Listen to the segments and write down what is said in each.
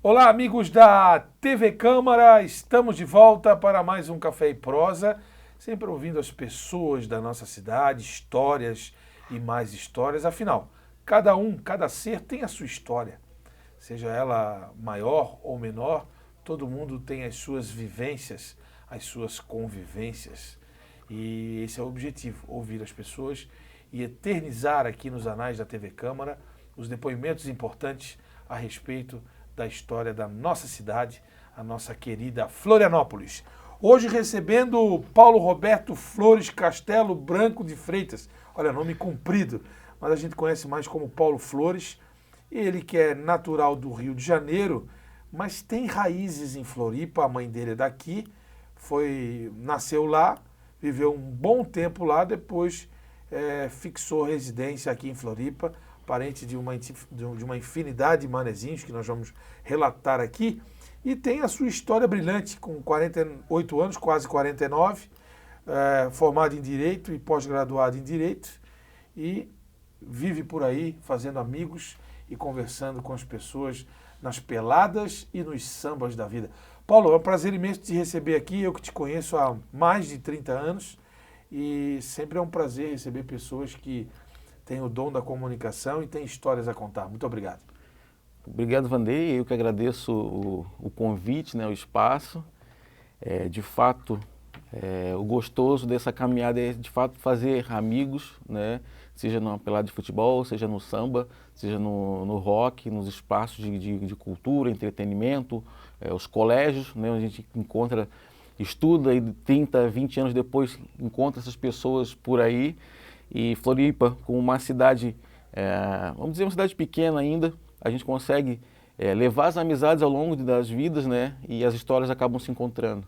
Olá, amigos da TV Câmara, estamos de volta para mais um Café e Prosa, sempre ouvindo as pessoas da nossa cidade, histórias e mais histórias. Afinal, cada ser tem a sua história, seja ela maior ou menor, todo mundo tem as suas vivências, as suas convivências. E esse é o objetivo, ouvir as pessoas e eternizar aqui nos anais da TV Câmara os depoimentos importantes a respeito da história da nossa cidade, a nossa querida Florianópolis. Hoje recebendo Paulo Roberto Flores Castelo Branco de Freitas. Olha, nome comprido, mas a gente conhece mais como Paulo Flores. Ele que é natural do Rio de Janeiro, mas tem raízes em Floripa, a mãe dele é daqui, nasceu lá, viveu um bom tempo lá, depois fixou residência aqui em Floripa, parente de uma infinidade de manezinhos que nós vamos relatar aqui, e tem a sua história brilhante, com 48 anos, quase 49, formado em Direito e pós-graduado em Direito, e vive por aí fazendo amigos e conversando com as pessoas nas peladas e nos sambas da vida. Paulo, é um prazer imenso te receber aqui, eu que te conheço há mais de 30 anos, e sempre é um prazer receber pessoas que têm o dom da comunicação e têm histórias a contar. Muito obrigado. Obrigado, Vanderlei. Eu que agradeço o convite, né, o espaço. De fato, o gostoso dessa caminhada é, de fato, fazer amigos, né, seja numa pelada de futebol, seja no samba, seja no rock, nos espaços de cultura, entretenimento, os colégios, né, onde a gente estuda e 30, 20 anos depois encontra essas pessoas por aí. E Floripa, como uma cidade, vamos dizer uma cidade pequena ainda, a gente consegue levar as amizades ao longo das vidas, né? E as histórias acabam se encontrando.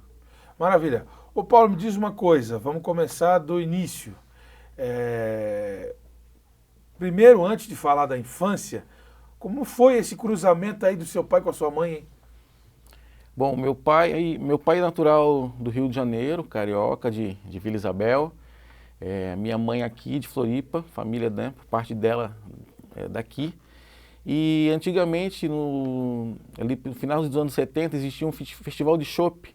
Maravilha. Ô Paulo, me diz uma coisa, vamos começar do início. Primeiro, antes de falar da infância, como foi esse cruzamento aí do seu pai com a sua mãe, hein? Bom, meu pai é natural do Rio de Janeiro, carioca, de Vila Isabel. Minha mãe aqui de Floripa, família, né, por parte dela daqui. E antigamente, ali no final dos anos 70, existia um festival de chopp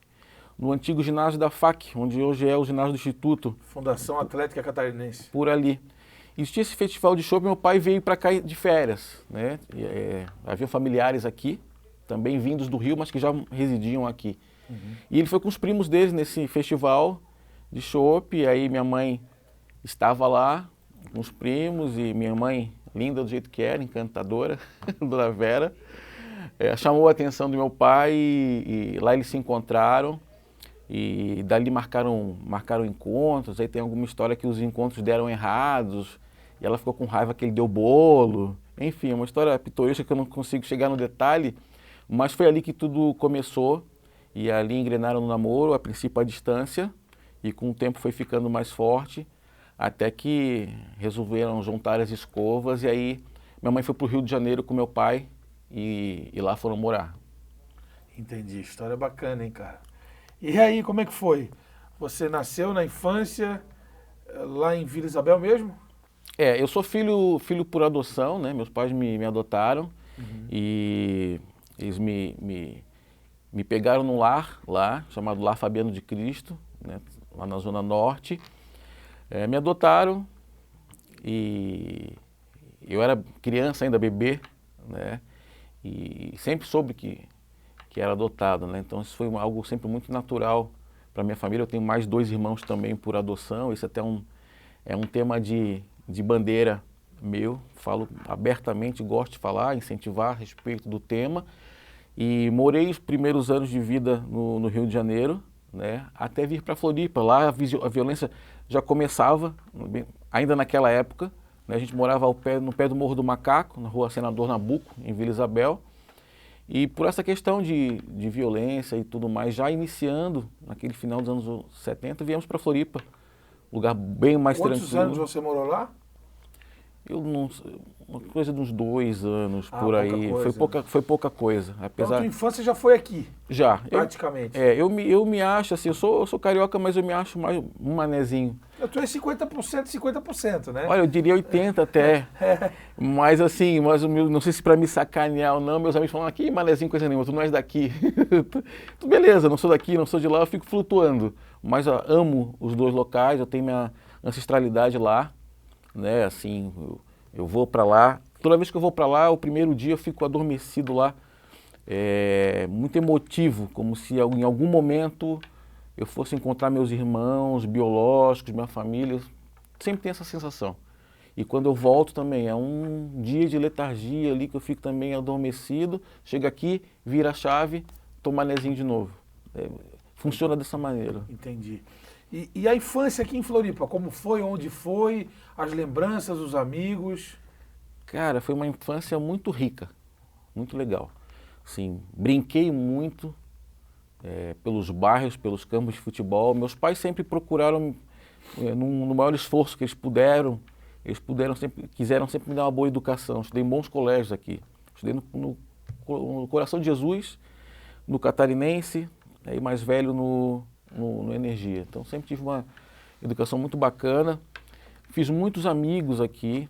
no antigo ginásio da FAC, onde hoje é o ginásio do Instituto. Fundação Atlética Catarinense. Por ali. Existia esse festival de chopp, meu pai veio para cá de férias, né? Havia familiares aqui, também vindos do Rio, mas que já residiam aqui. Uhum. E ele foi com os primos deles nesse festival de chopp, e aí minha mãe estava lá com os primos e minha mãe, linda do jeito que era, encantadora, Dona Vera, chamou a atenção do meu pai e lá eles se encontraram e dali marcaram encontros. Aí tem alguma história que os encontros deram errados e ela ficou com raiva que ele deu bolo. Enfim, uma história pitoresca que eu não consigo chegar no detalhe, mas foi ali que tudo começou e ali engrenaram no namoro, a princípio à distância, e com o tempo foi ficando mais forte, até que resolveram juntar as escovas, e aí minha mãe foi para o Rio de Janeiro com meu pai e lá foram morar. Entendi, história bacana, hein, cara? E aí, como é que foi? Você nasceu na infância lá em Vila Isabel mesmo? Eu sou filho por adoção, né? Meus pais me adotaram, uhum, e eles me pegaram num lar lá, chamado Lar Fabiano de Cristo, né? Lá na Zona Norte. Me adotaram e eu era criança ainda, bebê, né? E sempre soube que era adotado, né? Então isso foi algo sempre muito natural para minha família. Eu tenho mais 2 irmãos também por adoção. Isso até é um tema de bandeira meu. Falo abertamente, gosto de falar, incentivar a respeito do tema. E morei os primeiros anos de vida no Rio de Janeiro, né, até vir para Floripa. Lá a violência já começava, ainda naquela época, né, a gente morava no pé do Morro do Macaco, na rua Senador Nabuco, em Vila Isabel, e por essa questão de violência e tudo mais, já iniciando naquele final dos anos 70, viemos para Floripa, lugar bem mais tranquilo. Quantos anos você morou lá? Eu não, uma coisa de uns 2 anos por aí, foi pouca coisa. Apesar... Então, a tua infância já foi aqui? Já. Praticamente. Eu me acho assim, eu sou carioca, mas eu me acho mais um manezinho. Tu é 50%, 50%, né? Olha, eu diria 80 até. Mas assim, não sei se para me sacanear ou não, meus amigos falam, aqui, manezinho, coisa nenhuma, tu não és daqui. Beleza, não sou daqui, não sou de lá, eu fico flutuando. Mas eu amo os dois locais, eu tenho minha ancestralidade lá, né? Assim, eu vou para lá. Toda vez que eu vou para lá, o primeiro dia eu fico adormecido lá. Muito emotivo, como se em algum momento eu fosse encontrar meus irmãos biológicos, minha família. Sempre tem essa sensação. E quando eu volto também, é um dia de letargia ali que eu fico também adormecido. Chego aqui, vira a chave, tô manezinho de novo. Funciona dessa maneira. Entendi. E a infância aqui em Floripa, como foi, onde foi, as lembranças, os amigos? Cara, foi uma infância muito rica, muito legal. Sim, brinquei muito pelos bairros, pelos campos de futebol. Meus pais sempre procuraram, no maior esforço que eles quiseram sempre me dar uma boa educação. Estudei em bons colégios aqui. Estudei no Coração de Jesus, no Catarinense, e mais velho no Energia. Então sempre tive uma educação muito bacana. Fiz muitos amigos aqui.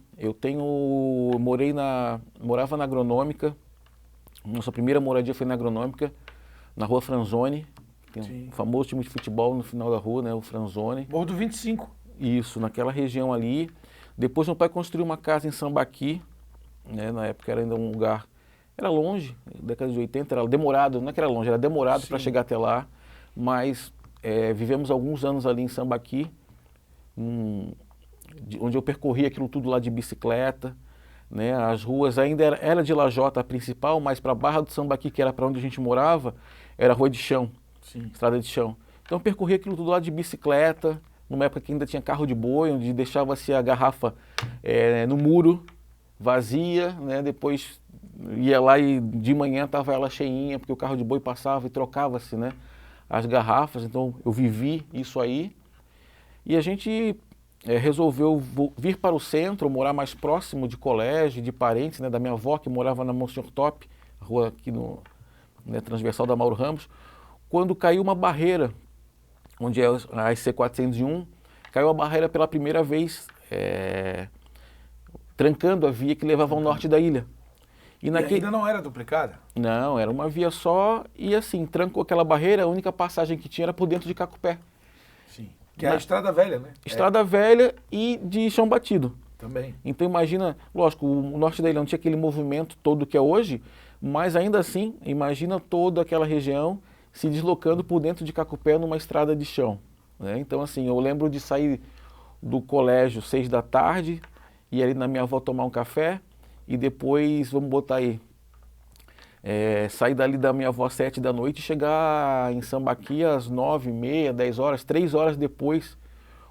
Morava na Agronômica. Nossa primeira moradia foi na Agronômica, na Rua Franzoni. Tem um famoso time de futebol no final da rua, né, o Franzoni. Morro do 25. Isso, naquela região ali. Depois meu pai construiu uma casa em Sambaqui, né, na época era ainda um lugar, era longe, década de 80, era demorado, não é que era longe, era demorado para chegar até lá, mas vivemos alguns anos ali em Sambaqui, onde eu percorri aquilo tudo lá de bicicleta, né, as ruas ainda era de lajota a principal, mas para a Barra do Sambaqui, que era para onde a gente morava, era rua de chão, estrada de chão. Então eu percorri aquilo tudo lá de bicicleta, numa época que ainda tinha carro de boi, onde deixava-se a garrafa no muro, vazia, né, depois ia lá e de manhã estava ela cheinha, porque o carro de boi passava e trocava-se, né, as garrafas. Então eu vivi isso aí e a gente resolveu vir para o centro, morar mais próximo de colégio, de parentes, né, da minha avó, que morava na Monsenhor Top, rua aqui transversal da Mauro Ramos, quando caiu uma barreira, onde é a SC401, caiu a barreira pela primeira vez, trancando a via que levava ao norte da ilha. E ainda não era duplicada? Não, era uma via só e assim, trancou aquela barreira, a única passagem que tinha era por dentro de Cacupé. Sim. Que é a Estrada Velha, né? Estrada Velha e de chão batido. Também. Então imagina, lógico, o norte da ilha não tinha aquele movimento todo que é hoje, mas ainda assim, imagina toda aquela região se deslocando por dentro de Cacupé numa estrada de chão, né? Então assim, eu lembro de sair do colégio 6 da tarde, ir ali na minha avó tomar um café e depois, vamos botar aí, sair dali da minha avó às 7 da noite e chegar em Sambaqui às 9h30, 10 horas, 3 horas depois,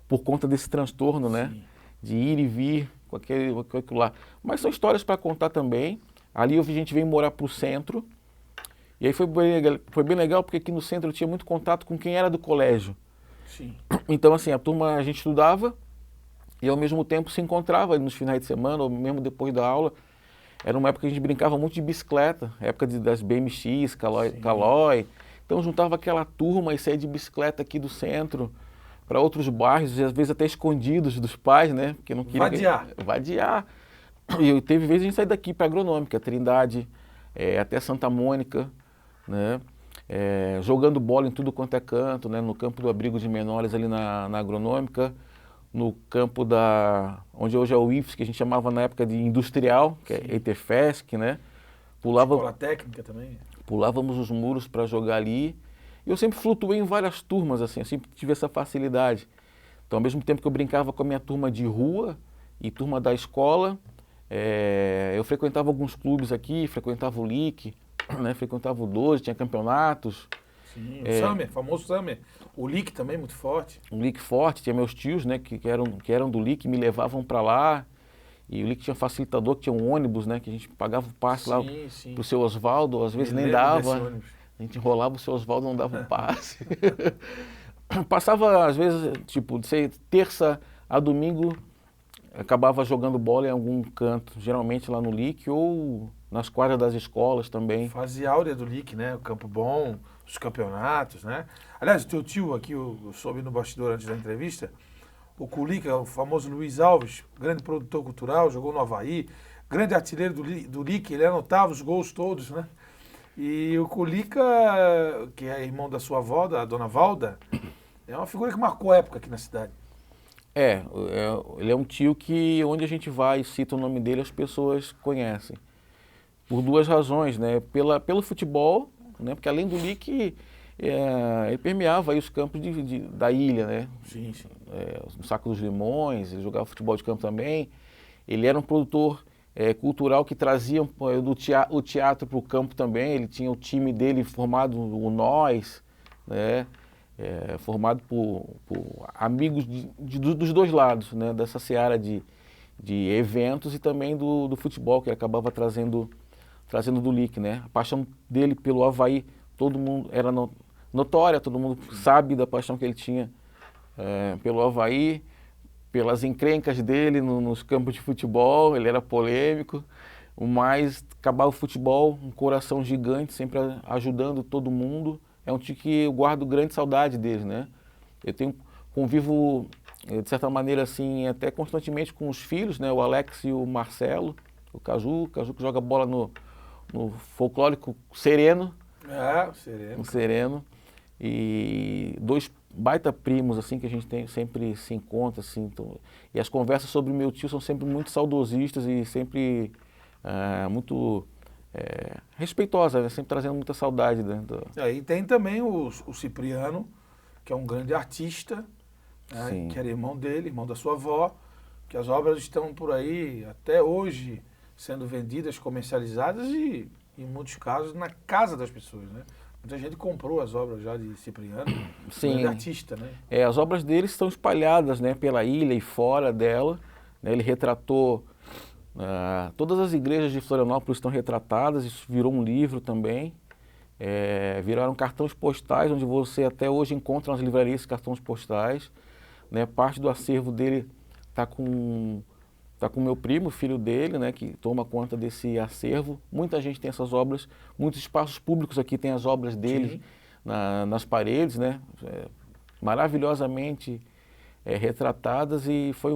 por conta desse transtorno, né? De ir e vir com aquilo lá. Mas são histórias para contar também. Ali a gente veio morar para o centro. E aí foi bem legal porque aqui no centro eu tinha muito contato com quem era do colégio. Sim. Então assim, a gente estudava e ao mesmo tempo se encontrava nos finais de semana ou mesmo depois da aula. Era uma época que a gente brincava muito de bicicleta, época das BMX, Calói. Então juntava aquela turma e saía de bicicleta aqui do centro para outros bairros, e às vezes até escondidos dos pais, né? Porque não queria vadiar. E teve vezes a gente sair daqui para Agronômica, Trindade, até Santa Mônica, né? Jogando bola em tudo quanto é canto, né? No campo do abrigo de menores ali na Agronômica, no campo onde hoje é o IFES, que a gente chamava na época de industrial, que é EITEFESC, né? Escola técnica também. Pulávamos os muros para jogar ali. E eu sempre flutuei em várias turmas, assim, eu sempre tive essa facilidade. Então, ao mesmo tempo que eu brincava com a minha turma de rua e turma da escola, eu frequentava alguns clubes aqui, frequentava o LIC, né? Frequentava o 12, tinha campeonatos. Sim, o Summer, famoso Summer. O LIC também muito forte. Um LIC forte, tinha meus tios, né, que eram do LIC, me levavam para lá. E o LIC tinha facilitador, que tinha um ônibus, né, que a gente pagava o passe lá pro seu Oswaldo, às vezes nem dava. A gente enrolava o seu Oswaldo, não dava um passe. Passava, às vezes, tipo, de terça a domingo, acabava jogando bola em algum canto, geralmente lá no LIC ou nas quadras das escolas também. Fase áurea do LIC, né? O Campo Bom, os campeonatos, né? Aliás, o teu tio aqui, eu soube no bastidor antes da entrevista, o Culica, o famoso Luiz Alves, grande produtor cultural, jogou no Avaí, grande artilheiro do Lick, ele anotava os gols todos, né? E o Culica, que é irmão da sua avó, da dona Valda, é uma figura que marcou época aqui na cidade. Ele é um tio que onde a gente vai e cita o nome dele, as pessoas conhecem. Por duas razões, né? Pelo futebol, né? Porque além do Lick, ele permeava aí os campos da ilha, né? Sim, sim. No Saco dos Limões, ele jogava futebol de campo também. Ele era um produtor cultural que trazia o teatro para o campo também. Ele tinha o time dele formado, o Nós, né? Formado por amigos dos dois lados, né? Dessa seara de eventos e também do futebol, que ele acabava trazendo do Lick, né? A paixão dele pelo Avaí, todo mundo era notória, todo mundo sabe da paixão que ele tinha pelo Avaí, pelas encrencas dele nos campos de futebol. Ele era polêmico, mas acabava o futebol, um coração gigante, sempre ajudando todo mundo. É um tio que eu guardo grande saudade dele, né? Eu convivo, de certa maneira, assim, até constantemente com os filhos, né? O Alex e o Marcelo, o Caju que joga bola no folclórico Sereno. Sereno. No Sereno. E dois baita primos, assim, que a gente sempre se encontra, assim. Então, e as conversas sobre o meu tio são sempre muito saudosistas e sempre muito respeitosas, né? Sempre trazendo muita saudade. E tem também o Cipriano, que é um grande artista, né? Que era irmão dele, irmão da sua avó, que as obras estão por aí até hoje sendo vendidas, comercializadas e, em muitos casos, na casa das pessoas, né? Muita gente comprou as obras já de Cipriano, Sim. grande artista, né? As obras dele estão espalhadas, né, pela ilha e fora dela, né? Ele retratou todas as igrejas de Florianópolis, estão retratadas, isso virou um livro também. Viraram cartões postais, onde você até hoje encontra nas livrarias esses cartões postais, né? Parte do acervo dele está com o meu primo, filho dele, né, que toma conta desse acervo. Muita gente tem essas obras, muitos espaços públicos aqui têm as obras dele nas paredes, né, maravilhosamente retratadas. E foi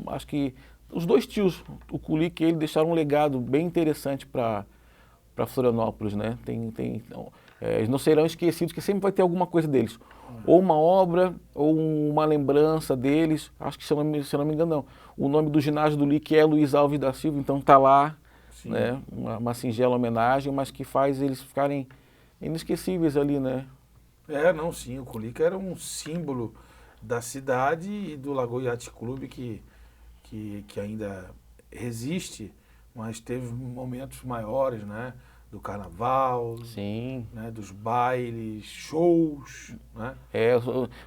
acho que os dois tios, o Culica e ele, deixaram um legado bem interessante para Florianópolis, né? Eles não serão esquecidos, que sempre vai ter alguma coisa deles. Ou uma obra, ou uma lembrança deles. Acho que, se eu não me engano, não. O nome do ginásio do Lick é Luiz Alves da Silva, então está lá, né? Uma singela homenagem, mas que faz eles ficarem inesquecíveis ali, né? Sim, o Culica era um símbolo da cidade e do Lagoa Yacht Clube que ainda resiste, mas teve momentos maiores, né? Do carnaval, Sim. Né? Dos bailes, shows, né?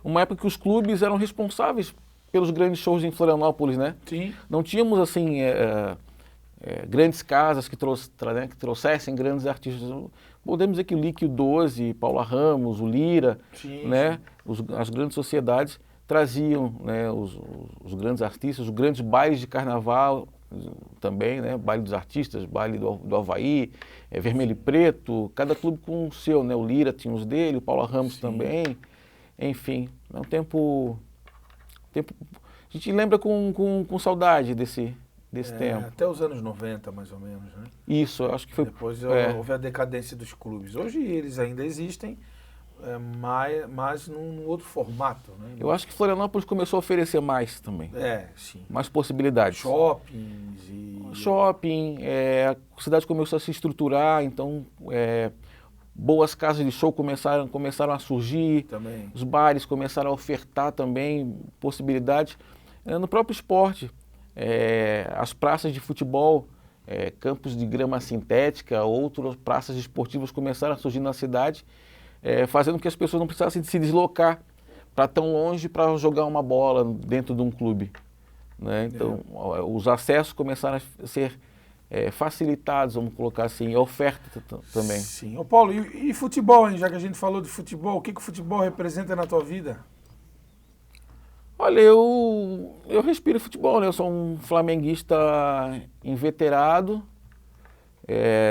Uma época que os clubes eram responsáveis pelos grandes shows em Florianópolis, né? Sim. Não tínhamos, assim, grandes casas que trouxessem grandes artistas. Podemos dizer que o Lick, o 12, Paula Ramos, o Lira, né? As grandes sociedades traziam, né, os grandes artistas, os grandes bailes de carnaval também, né? Baile dos artistas, baile do Avaí, Vermelho e Preto, cada clube com o seu, né? O Lira tinha os dele, o Paula Ramos também, enfim, é um tempo a gente lembra com saudade desse tempo. Até os anos 90, mais ou menos, né? Isso, eu acho que foi... Depois houve a decadência dos clubes. Hoje eles ainda existem, mas num outro formato, né? Eu acho que Florianópolis começou a oferecer mais também. Sim. Mais possibilidades. Shoppings Shopping, a cidade começou a se estruturar, então boas casas de show começaram a surgir. Também. Os bares começaram a ofertar também possibilidades. No próprio esporte, as praças de futebol, campos de grama sintética, outras praças esportivas começaram a surgir na cidade, fazendo com que as pessoas não precisassem se deslocar para tão longe para jogar uma bola dentro de um clube, né? Então, os acessos começaram a ser facilitados, vamos colocar assim, a oferta também. Sim. Ô Paulo, e futebol, hein? Já que a gente falou de futebol, o que o futebol representa na tua vida? Olha, eu respiro futebol, né? Eu sou um flamenguista inveterado,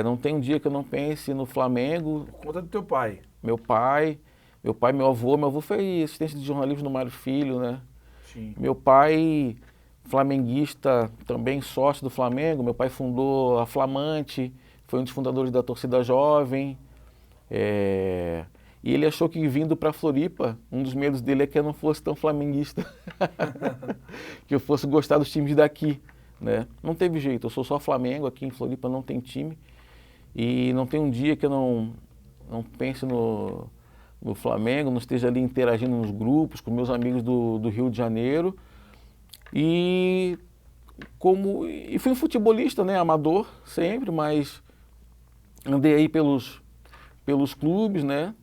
não tem um dia que eu não pense no Flamengo. Por conta do teu pai. Meu pai, meu avô foi assistente de jornalismo no Mário Filho, né? Sim. Meu pai, flamenguista, também sócio do Flamengo. Meu pai fundou a Flamante, foi um dos fundadores da torcida jovem. E ele achou que vindo para Floripa, um dos medos dele é que eu não fosse tão flamenguista, que eu fosse gostar dos times daqui, né? Não teve jeito, eu sou só Flamengo, aqui em Floripa não tem time, e não tem um dia que eu não pense no Flamengo, não esteja ali interagindo nos grupos com meus amigos do Rio de Janeiro, e fui um futebolista, né, amador sempre, mas andei aí pelos clubes, né?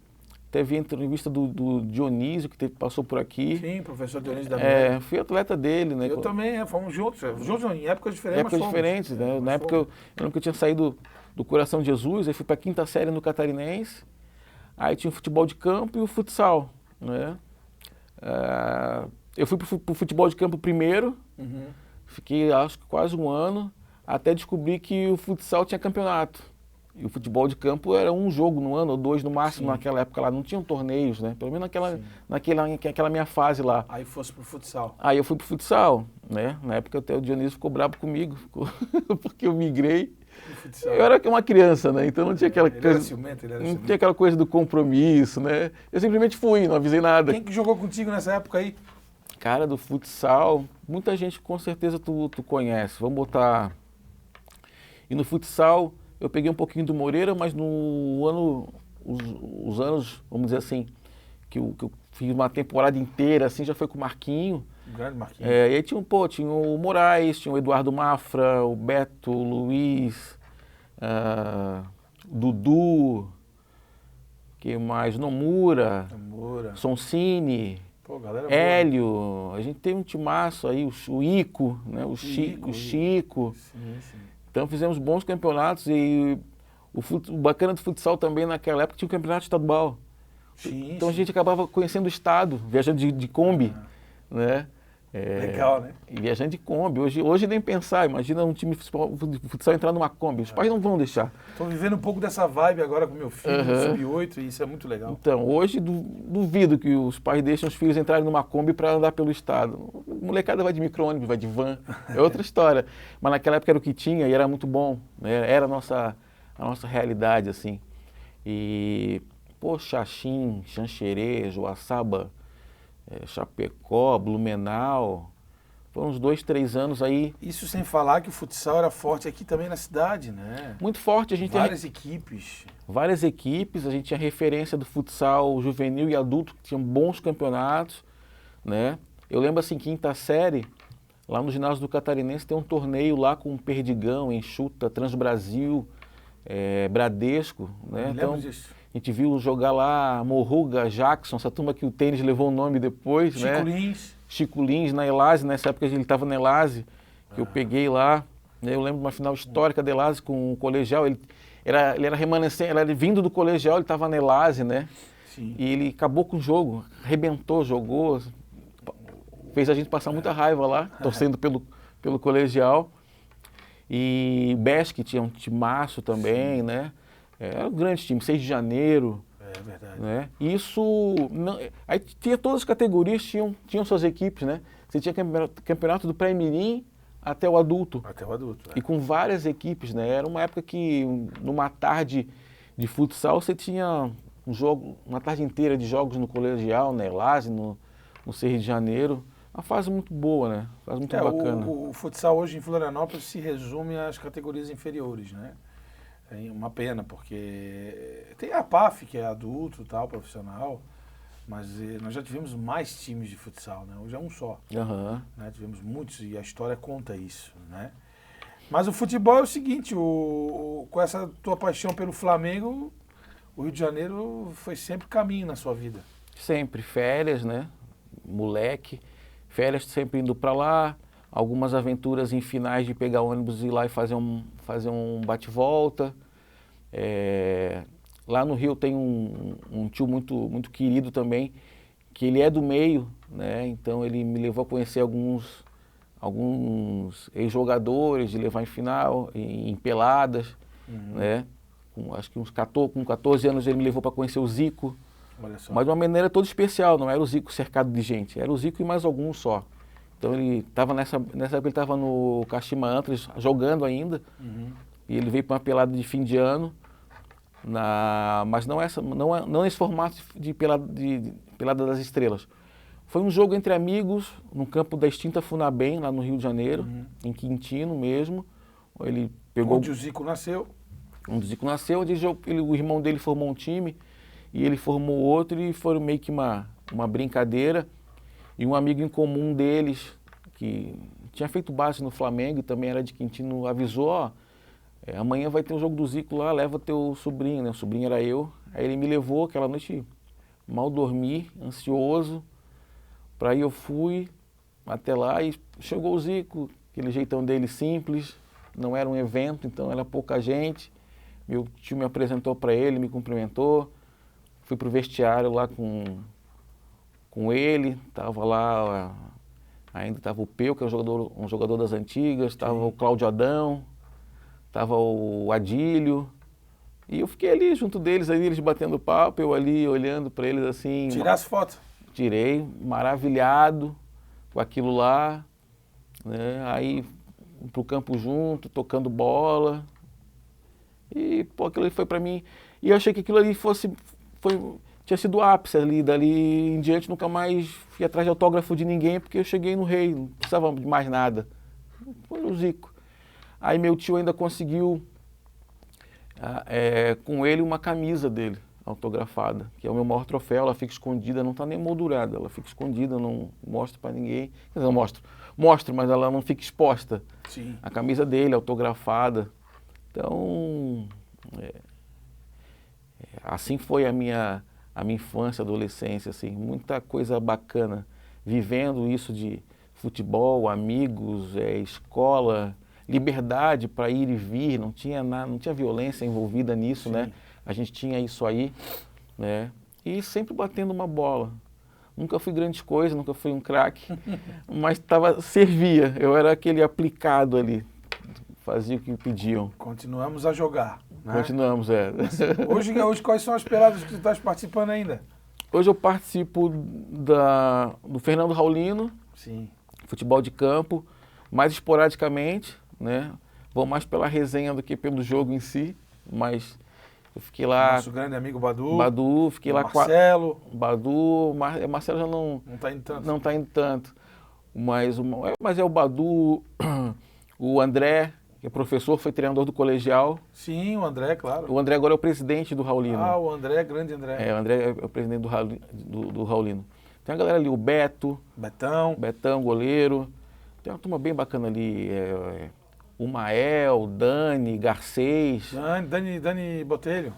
Teve entrevista do Dionísio, que passou por aqui. Sim, professor Dionísio da Mega. Fui atleta dele, né? Eu também, fomos juntos em épocas diferentes, Épocas diferentes, né? Na época eu lembro que eu tinha saído do Coração de Jesus, aí fui para a 5ª série no Catarinense, aí tinha o futebol de campo e o futsal, né? Eu fui pro futebol de campo primeiro, fiquei acho que quase um ano, até descobrir que o futsal tinha campeonato. E o futebol de campo era um jogo no ano, ou 2 no máximo. Sim. Naquela época lá, não tinham torneios, né? Pelo menos naquela minha fase lá. Aí fosse pro futsal. Aí eu fui pro futsal, né? Na época até o Dionísio ficou bravo comigo, porque eu migrei. Eu era uma criança, né? Então não tinha aquela coisa, não tinha aquela coisa do compromisso, né? Eu simplesmente fui, não avisei nada. Quem que jogou contigo nessa época aí? Cara, do futsal, muita gente com certeza tu conhece. Vamos botar... E no futsal... Eu peguei um pouquinho do Moreira, mas os anos, vamos dizer assim, que eu fiz uma temporada inteira, assim, já foi com o Marquinho. O grande Marquinho. E aí tinha o Moraes, tinha o Eduardo Mafra, o Beto, o Luiz, Dudu, que mais? Nomura, Sonsini, Hélio. A gente tem um timaço aí, o Ico, né? o Chico. Sim. Então fizemos bons campeonatos e o bacana do futsal também naquela época tinha um campeonato estadual. Então a gente acabava conhecendo o estado, viajando de Kombi, né? Legal, né? E viajando de Kombi. Hoje nem pensar, imagina um time de futsal entrar numa Kombi. Os pais não vão deixar. Estou vivendo um pouco dessa vibe agora com meu filho, sub-8, e isso é muito legal. Então, hoje duvido que os pais deixem os filhos entrarem numa Kombi para andar pelo estado. A molecada vai de micro-ônibus, vai de van, é outra história. Mas naquela época era o que tinha e era muito bom, né? Era a nossa realidade, assim. E, pô, Xaxim, Xanxerê, Joaçaba, Chapecó, Blumenau, foram uns 2, 3 anos aí. Isso sem falar que o futsal era forte aqui também na cidade, né? Muito forte. A gente várias equipes. Várias equipes, a gente tinha referência do futsal juvenil e adulto, que tinham bons campeonatos, né? Eu lembro assim, 5ª série, lá no ginásio do Catarinense tem um torneio lá com Perdigão, Enxuta, Transbrasil, Bradesco, né? Então, disso. A gente viu jogar lá Morruga, Jackson, essa turma que o tênis levou o nome depois, Chico né? Lins. Chico Lins, na Elase, nessa época ele estava na Elase, que eu peguei lá. Eu lembro de uma final histórica da Elase com o colegial, ele era remanescente, ele era vindo do colegial, ele estava na Elase, né? Sim. E ele acabou com o jogo, arrebentou, jogou, fez a gente passar muita raiva lá, torcendo pelo colegial. E Besc tinha um timaço também, sim, né? Era um grande time, 6 de janeiro. É verdade. Né? Isso, aí tinha todas as categorias, tinham suas equipes, né? Você tinha campeonato do pré-mirim até o adulto. Até o adulto, E com várias equipes, né? Era uma época que, numa tarde de futsal, você tinha uma tarde inteira de jogos no colegial, na Elase, no 6 de janeiro. Uma fase muito boa, né? Uma fase muito bacana. O futsal hoje em Florianópolis se resume às categorias inferiores, né? É uma pena, porque tem a PAF, que é adulto, tal, profissional, mas nós já tivemos mais times de futsal, né? Hoje é um só. Né? Tivemos muitos e a história conta isso, né? Mas o futebol é o seguinte, com essa tua paixão pelo Flamengo, o Rio de Janeiro foi sempre caminho na sua vida. Sempre, férias, né? Moleque, férias sempre indo para lá, algumas aventuras em finais de pegar ônibus e ir lá e fazer um bate-volta. Lá no Rio tem um tio muito querido também, que ele é do meio, né? Então ele me levou a conhecer alguns ex-jogadores, de levar em final, em peladas, né? Acho que com 14 anos ele me levou para conhecer o Zico, Olha só. mas de uma maneira toda especial, não era o Zico cercado de gente, era o Zico e mais alguns só. Então ele estava nessa época ele estava no Kashima Antlers jogando ainda. E ele veio para uma pelada de fim de ano, mas não esse formato de pelada das estrelas. Foi um jogo entre amigos no campo da extinta Funabem, lá no Rio de Janeiro, em Quintino mesmo. Ele pegou onde o Zico nasceu. Onde o Zico nasceu, onde o irmão dele formou um time e ele formou outro e foi meio que uma brincadeira. E um amigo em comum deles, que tinha feito base no Flamengo e também era de Quintino, avisou, amanhã vai ter um jogo do Zico lá, leva teu sobrinho, né? O sobrinho era eu. Aí ele me levou aquela noite, mal dormi, ansioso. Para aí eu fui até lá e chegou o Zico, aquele jeitão dele simples, não era um evento, então era pouca gente. Meu tio me apresentou para ele, me cumprimentou. Fui pro vestiário lá com ele, tava lá, ainda tava o Peu, que é um jogador das antigas, tava o Cláudio Adão, tava o Adílio. E eu fiquei ali junto deles, aí eles batendo papo, eu ali olhando para eles assim. Tirar as fotos? Tirei, maravilhado com aquilo lá, né? Aí pro campo junto, tocando bola. E pô, aquilo ali foi para mim. E eu achei que aquilo ali tinha sido o ápice ali, dali em diante nunca mais fui atrás de autógrafo de ninguém, porque eu cheguei no Rei, não precisava de mais nada. Foi o Zico. Aí meu tio ainda conseguiu com ele uma camisa dele, autografada, que é o meu maior troféu. Ela fica escondida, não está nem moldurada, ela fica escondida, não mostro para ninguém. Quer dizer, não mostro, mas ela não fica exposta. Sim. A camisa dele, autografada. Então, assim foi a minha infância, adolescência, assim, muita coisa bacana, vivendo isso de futebol, amigos, escola, liberdade para ir e vir, não tinha violência envolvida nisso, Sim. né? A gente tinha isso aí, né? E sempre batendo uma bola. Nunca fui grande coisa, nunca fui um craque, mas servia. Eu era aquele aplicado ali, fazia o que pediam. Continuamos a jogar, né? Continuamos, Hoje, quais são as peladas que tu estás participando ainda? Hoje eu participo do Fernando Raulino, Sim. futebol de campo, mais esporadicamente, né? Vou mais pela resenha do que pelo jogo em si, mas eu fiquei lá. Nosso grande amigo Badu. Badu, fiquei lá com Marcelo. Badu, Marcelo já não está indo tanto. Não está indo tanto. Mas é o Badu, o André, que é professor, foi treinador do colegial. Sim, o André, claro. O André agora é o presidente do Raulino. O André, grande André. O André é o presidente do Raulino. Tem a galera ali, o Betão, goleiro. Tem uma turma bem bacana ali. O Mael, Dani, Garcês. Dani Botelho.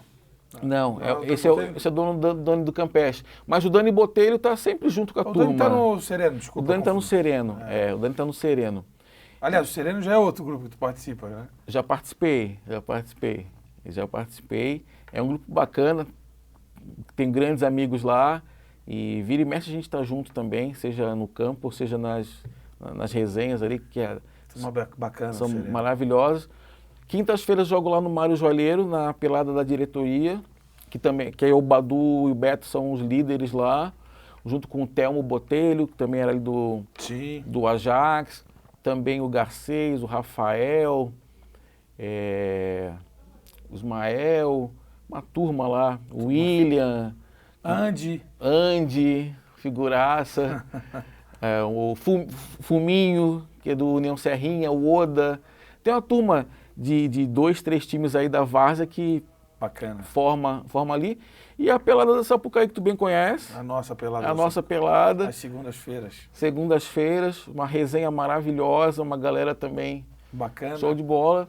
Não, esse é dono do Campeche. Mas o Dani Botelho está sempre junto com a turma. O Dani está no Sereno, desculpa. O Dani está no Sereno, o Dani está no Sereno. Aliás, o Sereno já é outro grupo que tu participa, né? Já participei. É um grupo bacana, tem grandes amigos lá e vira e mexe a gente está junto também, seja no campo, ou seja nas resenhas ali, que bacana, são maravilhosas. Quintas-feiras jogo lá no Mário Joalheiro, na pelada da diretoria, que é o Badu e o Beto são os líderes lá, junto com o Telmo Botelho, que também era ali do Ajax. Também o Garcês, o Rafael, o Ismael, uma turma lá, o William, Andy, figuraça, o Fuminho, que é do União Serrinha, o Oda. Tem uma turma de 2, 3 times aí da várzea que bacana. Forma ali. E a pelada da Sapucaí, que tu bem conhece. A nossa pelada. Às segundas-feiras. Segundas-feiras, uma resenha maravilhosa, uma galera também bacana. Show de bola.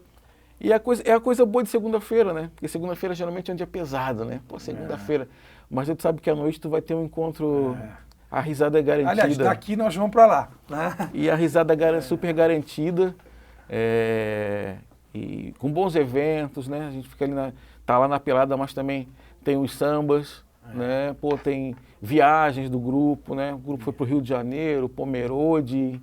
E a coisa boa de segunda-feira, né? Porque segunda-feira geralmente é um dia pesado, né? Pô, segunda-feira. Mas tu sabe que à noite tu vai ter um encontro, a risada é garantida. Aliás, daqui nós vamos para lá. Né? E a risada super garantida. E com bons eventos, né? A gente fica ali tá lá na pelada, mas também tem os sambas, né? Pô, tem viagens do grupo, né? O grupo foi pro Rio de Janeiro, Pomerode.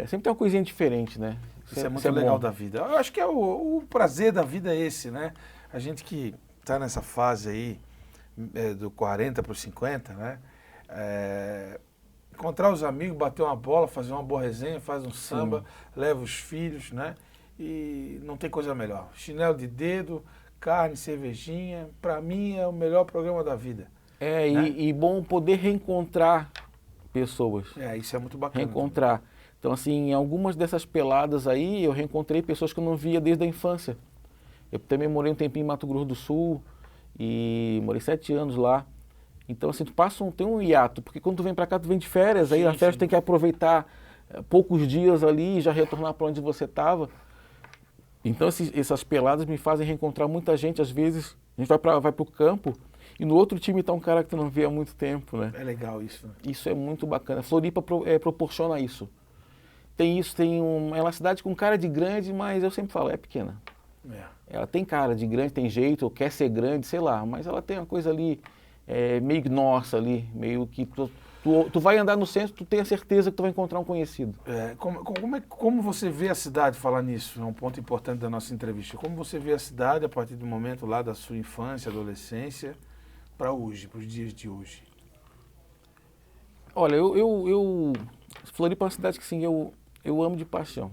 Sempre tem uma coisinha diferente, né? Isso é muito legal da vida. Eu acho que o prazer da vida é esse, né? A gente que está nessa fase aí, do 40 para os 50, né? Encontrar os amigos, bater uma bola, fazer uma boa resenha, faz um samba, leva os filhos, né? E não tem coisa melhor. Chinelo de dedo, carne, cervejinha, para mim é o melhor programa da vida. Né? E bom poder reencontrar pessoas. Isso é muito bacana. Reencontrar. Então, assim, em algumas dessas peladas aí, eu reencontrei pessoas que eu não via desde a infância. Eu também morei um tempinho em Mato Grosso do Sul e morei 7 anos lá. Então, assim, tem um hiato, porque quando tu vem pra cá, tu vem de férias, aí na férias tu tem que aproveitar poucos dias ali e já retornar para onde você estava. Então, essas peladas me fazem reencontrar muita gente. Às vezes, a gente vai pro campo e no outro time está um cara que tu não vê há muito tempo, né? É legal isso, né? Isso é muito bacana. Floripa proporciona isso. É uma cidade com cara de grande, mas eu sempre falo, é pequena. Ela tem cara de grande, tem jeito, ou quer ser grande, sei lá, mas ela tem uma coisa ali, meio nossa ali, meio que tu vai andar no centro, tu tem a certeza que tu vai encontrar um conhecido. Como você vê a cidade, falar nisso, é um ponto importante da nossa entrevista, como você vê a cidade a partir do momento lá da sua infância, adolescência, para hoje, para os dias de hoje? Olha, Floripa é uma cidade que sim, eu amo de paixão.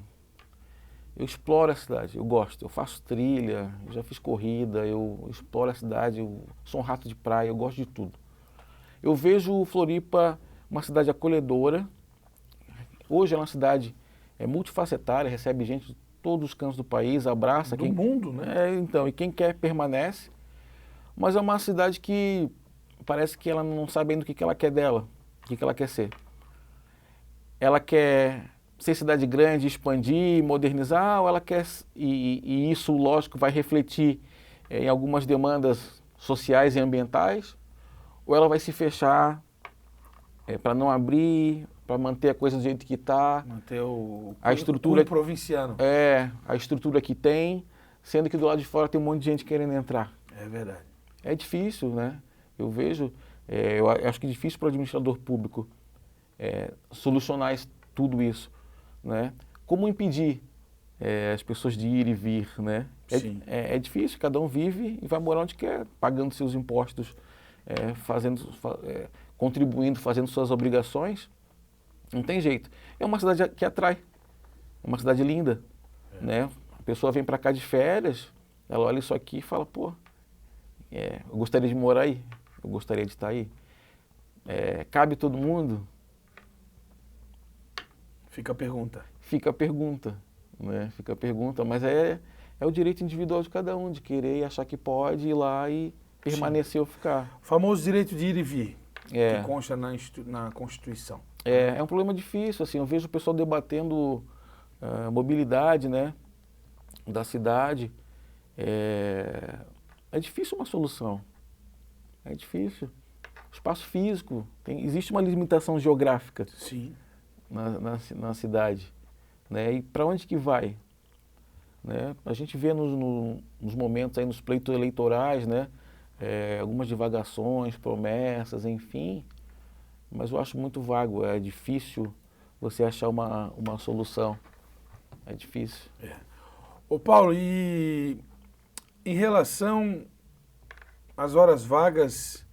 Eu exploro a cidade, eu gosto, eu faço trilha, eu já fiz corrida, eu exploro a cidade, eu sou um rato de praia, eu gosto de tudo. Eu vejo Floripa uma cidade acolhedora. Hoje é uma cidade multifacetária, recebe gente de todos os cantos do país, abraça do mundo, né? Então, e quem quer permanece. Mas é uma cidade que parece que ela não sabe ainda o que ela quer dela, o que ela quer ser. Ela quer ser cidade grande, expandir, modernizar, ou ela quer, e isso, lógico, vai refletir em algumas demandas sociais e ambientais, ou ela vai se fechar para não abrir, para manter a coisa do jeito que está. Manter a estrutura provinciano. A estrutura que tem, sendo que do lado de fora tem um monte de gente querendo entrar. É verdade. É difícil, né? Eu vejo, eu acho que é difícil para o administrador público solucionar tudo isso, né? Como impedir as pessoas de ir e vir, né? É difícil, cada um vive e vai morar onde quer, pagando seus impostos, contribuindo, fazendo suas obrigações. Não tem jeito. É uma cidade que atrai, é uma cidade linda, né? A pessoa vem para cá de férias, ela olha isso aqui e fala, pô, eu gostaria de morar aí, eu gostaria de estar aí. Cabe todo mundo? Fica a pergunta. Fica a pergunta, né? Fica a pergunta, mas é o direito individual de cada um, de querer e achar que pode ir lá e permanecer ou ficar. O famoso direito de ir e vir, que consta na Constituição. É um problema difícil, assim, eu vejo o pessoal debatendo mobilidade, né, da cidade. É difícil uma solução, é difícil. Espaço físico, existe uma limitação geográfica. Sim. Na cidade, né? E para onde que vai? Né? A gente vê nos momentos aí, nos pleitos eleitorais, né? Algumas divagações, promessas, enfim, mas eu acho muito vago, é difícil você achar uma solução, é difícil. Ô Paulo, e em relação às horas vagas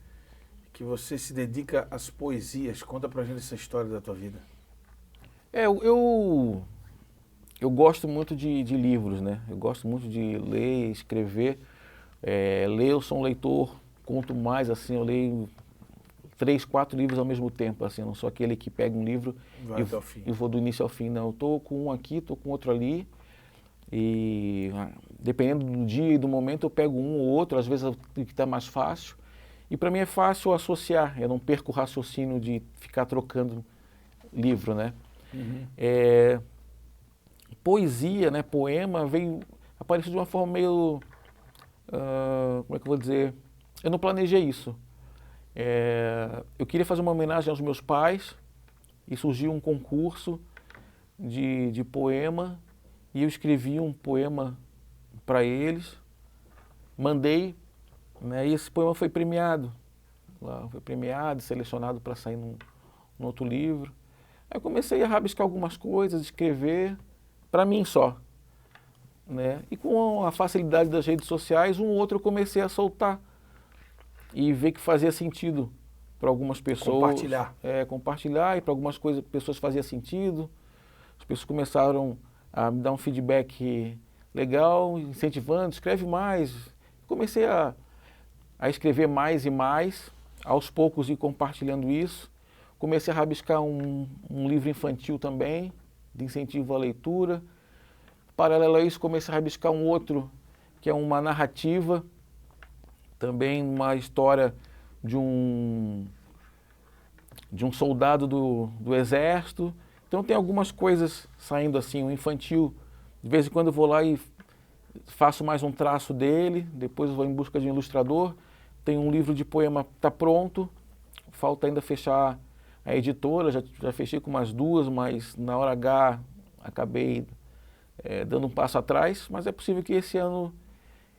que você se dedica às poesias, conta pra gente essa história da tua vida. Eu gosto muito de livros, né? Eu gosto muito de ler, escrever. Ler, eu sou um leitor, conto mais, assim, eu leio 3, 4 livros ao mesmo tempo, assim, eu não sou aquele que pega um livro e vou do início ao fim, não. Eu estou com um aqui, estou com outro ali, e dependendo do dia e do momento eu pego um ou outro, às vezes o que está mais fácil. E para mim é fácil associar, eu não perco o raciocínio de ficar trocando livro, né? Uhum. Poesia, né, poema, apareceu de uma forma meio, como é que eu vou dizer, eu não planejei isso. Eu queria fazer uma homenagem aos meus pais e surgiu um concurso de poema e eu escrevi um poema para eles, mandei, né, e esse poema foi premiado, selecionado para sair num outro livro. Aí eu comecei a rabiscar algumas coisas, escrever, para mim só, né? E com a facilidade das redes sociais, um ou outro eu comecei a soltar e ver que fazia sentido, para algumas pessoas. Compartilhar. Compartilhar, e para algumas coisas, pessoas fazia sentido. As pessoas começaram a me dar um feedback legal, incentivando, escreve mais. Comecei a escrever mais e mais, aos poucos ir compartilhando isso. Comecei a rabiscar um livro infantil também, de incentivo à leitura. Paralelo a isso, comecei a rabiscar um outro, que é uma narrativa, também uma história de um soldado do exército. Então tem algumas coisas saindo assim, um infantil. De vez em quando eu vou lá e faço mais um traço dele, depois eu vou em busca de um ilustrador. Tem um livro de poema que está pronto, falta ainda fechar a editora, já fechei com umas duas, mas na hora H acabei dando um passo atrás, mas é possível que esse ano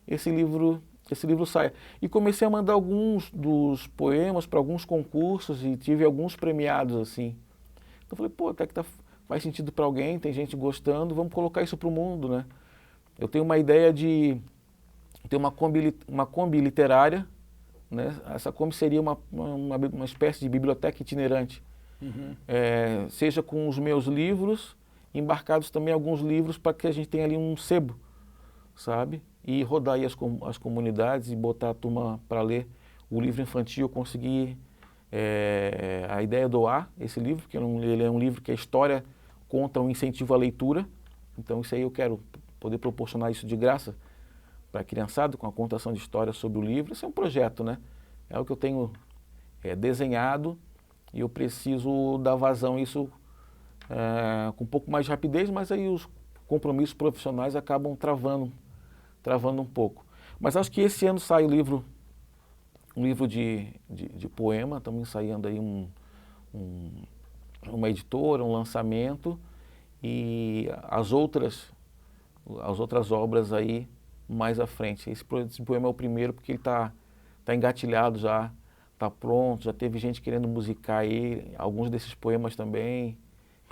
esse livro saia. E comecei a mandar alguns dos poemas para alguns concursos e tive alguns premiados assim. Então falei, pô, até que faz sentido para alguém, tem gente gostando, vamos colocar isso para o mundo, né? Eu tenho uma ideia de ter uma Kombi literária, né? Essa Kombi seria uma espécie de biblioteca itinerante, seja com os meus livros, embarcados também alguns livros para que a gente tenha ali um sebo, sabe? E rodar aí as comunidades e botar a turma para ler o livro infantil. Eu consegui a ideia de doar esse livro, porque ele é um livro que a história conta um incentivo à leitura. Então isso aí eu quero poder proporcionar isso de graça para a criançada, com a contação de histórias sobre o livro. Isso é um projeto, né? É o que eu tenho desenhado e eu preciso dar vazão a isso com um pouco mais de rapidez, mas aí os compromissos profissionais acabam travando um pouco. Mas acho que esse ano sai um livro de poema, estamos ensaiando aí uma editora, um lançamento, e as outras obras aí mais à frente. Esse poema é o primeiro porque ele está engatilhado já, está pronto, já teve gente querendo musicar ele, alguns desses poemas também,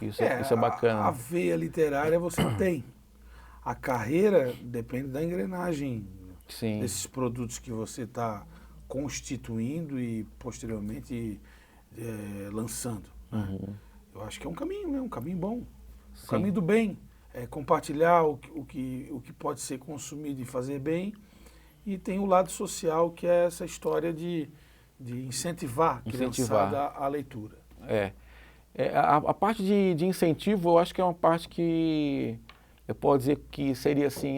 isso é bacana. A veia literária você tem. A carreira depende da engrenagem. Sim. Desses produtos que você está constituindo e posteriormente lançando. Uhum. Eu acho que é um caminho, né? Um caminho bom. Sim. Um caminho do bem. Compartilhar o que pode ser consumido e fazer bem. E tem o lado social, que é essa história de incentivar a criançada à leitura. A parte de incentivo, eu acho que é uma parte que eu posso dizer que seria assim,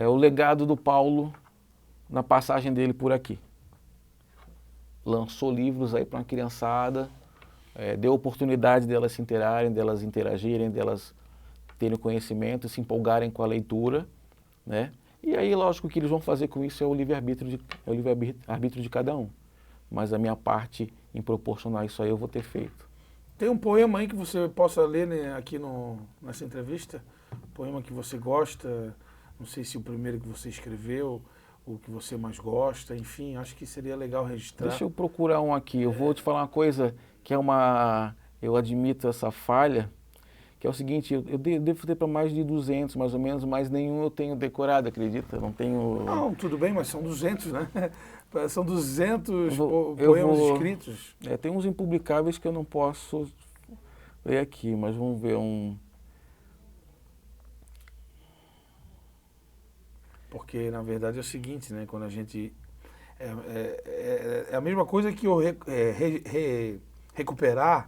o legado do Paulo na passagem dele por aqui. Lançou livros aí para uma criançada, deu oportunidade delas se interarem, delas interagirem, delas terem conhecimento, se empolgarem com a leitura, né? E aí, lógico, o que eles vão fazer com isso é o livre-arbítrio de cada um. Mas a minha parte em proporcionar isso aí eu vou ter feito. Tem um poema aí que você possa ler, né, aqui nessa entrevista? Um poema que você gosta, não sei se o primeiro que você escreveu, o que você mais gosta, enfim, acho que seria legal registrar. Deixa eu procurar um aqui. Eu vou te falar uma coisa que eu admito essa falha, que é o seguinte, eu devo ter para mais de 200, mais ou menos, mas nenhum eu tenho decorado, acredita? Não tenho... Não, tudo bem, mas são 200, né? São 200 poemas escritos. Tem uns impublicáveis que eu não posso ler aqui, mas vamos ver um... Porque, na verdade, é o seguinte, né? Quando a gente... É a mesma coisa que eu recuperar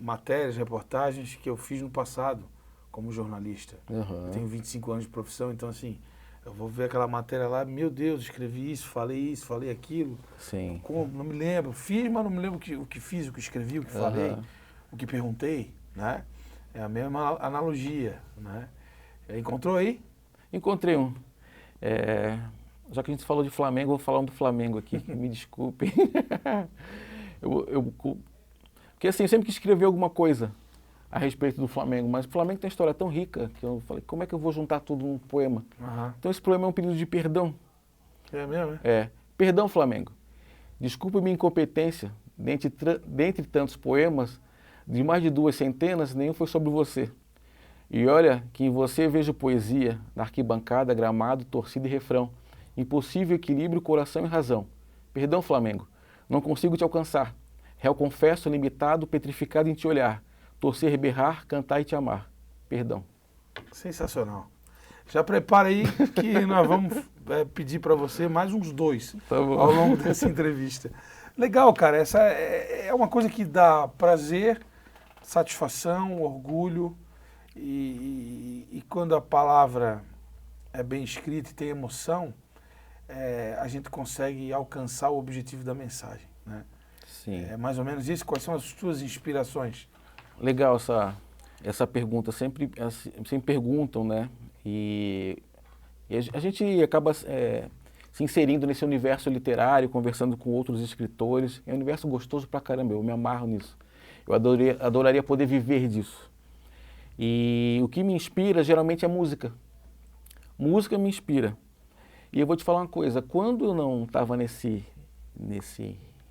matérias, reportagens que eu fiz no passado como jornalista. Uhum. Eu tenho 25 anos de profissão, então, assim, eu vou ver aquela matéria lá, meu Deus, escrevi isso, falei aquilo. Sim. Não me lembro. Fiz, mas não me lembro o que fiz, o que escrevi, o que falei, o que perguntei, né? É a mesma analogia, né? Encontrou aí? Encontrei um. Já que a gente falou de Flamengo, eu vou falar um do Flamengo aqui. Me desculpem. Porque assim, eu sempre quis escrever alguma coisa a respeito do Flamengo, mas o Flamengo tem uma história tão rica que eu falei, como é que eu vou juntar tudo num poema? Uhum. Então esse poema é um pedido de perdão. É mesmo, Perdão, Flamengo. Desculpe minha incompetência. Dentre tantos poemas, de mais de 2 centenas, nenhum foi sobre você. E olha que em você vejo poesia, na arquibancada, gramado, torcida e refrão. Impossível equilíbrio, coração e razão. Perdão, Flamengo. Não consigo te alcançar. Réu confesso, limitado, petrificado em te olhar. Torcer, berrar, cantar e te amar. Perdão. Sensacional. Já prepara aí que nós vamos pedir para você mais uns 2 Tá bom. ao longo dessa entrevista. Legal, cara. Essa é uma coisa que dá prazer, satisfação, orgulho. E quando a palavra é bem escrita e tem emoção, a gente consegue alcançar o objetivo da mensagem, né? Sim. É mais ou menos isso. Quais são as suas inspirações? Legal essa pergunta. Sempre perguntam, né? E a gente acaba se inserindo nesse universo literário, conversando com outros escritores. É um universo gostoso pra caramba, eu me amarro nisso. Eu adoraria poder viver disso. E o que me inspira geralmente é música. Música me inspira. E eu vou te falar uma coisa, quando eu não estava nesse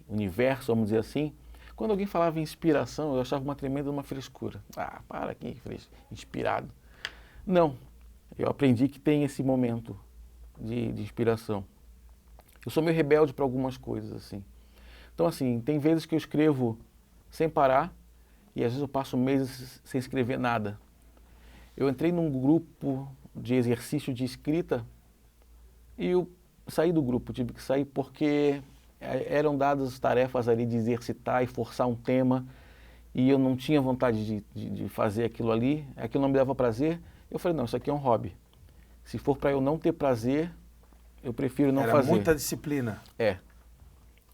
universo, vamos dizer assim, quando alguém falava em inspiração, eu achava uma tremenda uma frescura. Ah, para aqui, inspirado. Não, eu aprendi que tem esse momento de inspiração. Eu sou meio rebelde para algumas coisas, assim. Então, assim, tem vezes que eu escrevo sem parar e às vezes eu passo meses sem escrever nada. Eu entrei num grupo de exercício de escrita e eu saí do grupo, tive que sair porque eram dadas tarefas ali de exercitar e forçar um tema e eu não tinha vontade de fazer aquilo ali, aquilo não me dava prazer. Eu falei, não, isso aqui é um hobby. Se for para eu não ter prazer, eu prefiro não fazer. Era muita disciplina. É.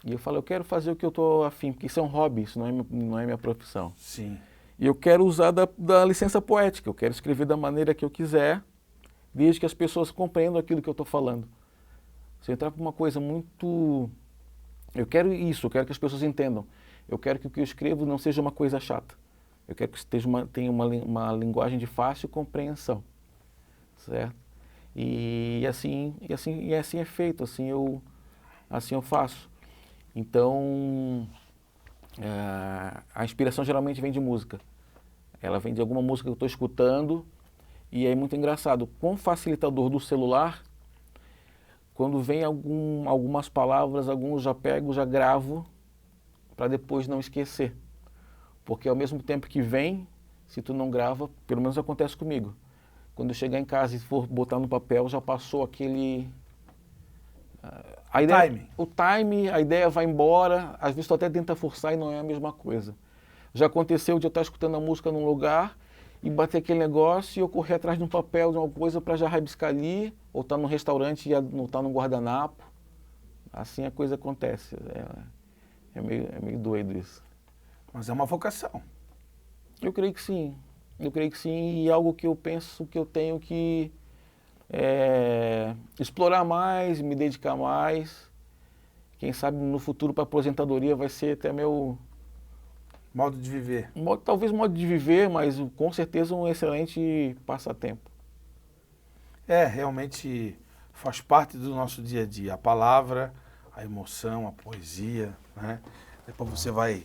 E eu falei, eu quero fazer o que eu estou afim, porque isso é um hobby, isso não é minha profissão. Sim. E eu quero usar da licença poética, eu quero escrever da maneira que eu quiser, desde que as pessoas compreendam aquilo que eu estou falando. Se eu entrar por uma coisa muito... Eu quero isso, eu quero que as pessoas entendam. Eu quero que o que eu escrevo não seja uma coisa chata. Eu quero que tenha uma linguagem de fácil compreensão. Certo? E assim é feito, assim eu faço. Então, a inspiração geralmente vem de música. Ela vem de alguma música que eu estou escutando e é muito engraçado. Com o facilitador do celular, quando vem algumas palavras, alguns já pego, já gravo para depois não esquecer. Porque ao mesmo tempo que vem, se tu não grava, pelo menos acontece comigo. Quando eu chegar em casa e for botar no papel, já passou aquele... O time, a ideia vai embora, às vezes tu até tenta forçar e não é a mesma coisa. Já aconteceu de eu estar escutando a música num lugar e bater aquele negócio e eu correr atrás de um papel, de uma coisa para já rabiscar ali, ou estar num restaurante e não estar num guardanapo. Assim a coisa acontece. É meio doido isso. Mas é uma vocação. Eu creio que sim. E é algo que eu penso que eu tenho que explorar mais, me dedicar mais. Quem sabe no futuro para aposentadoria vai ser até meu... Modo de viver. Talvez modo de viver, mas com certeza um excelente passatempo. Realmente faz parte do nosso dia a dia. A palavra, a emoção, a poesia, né? Depois você vai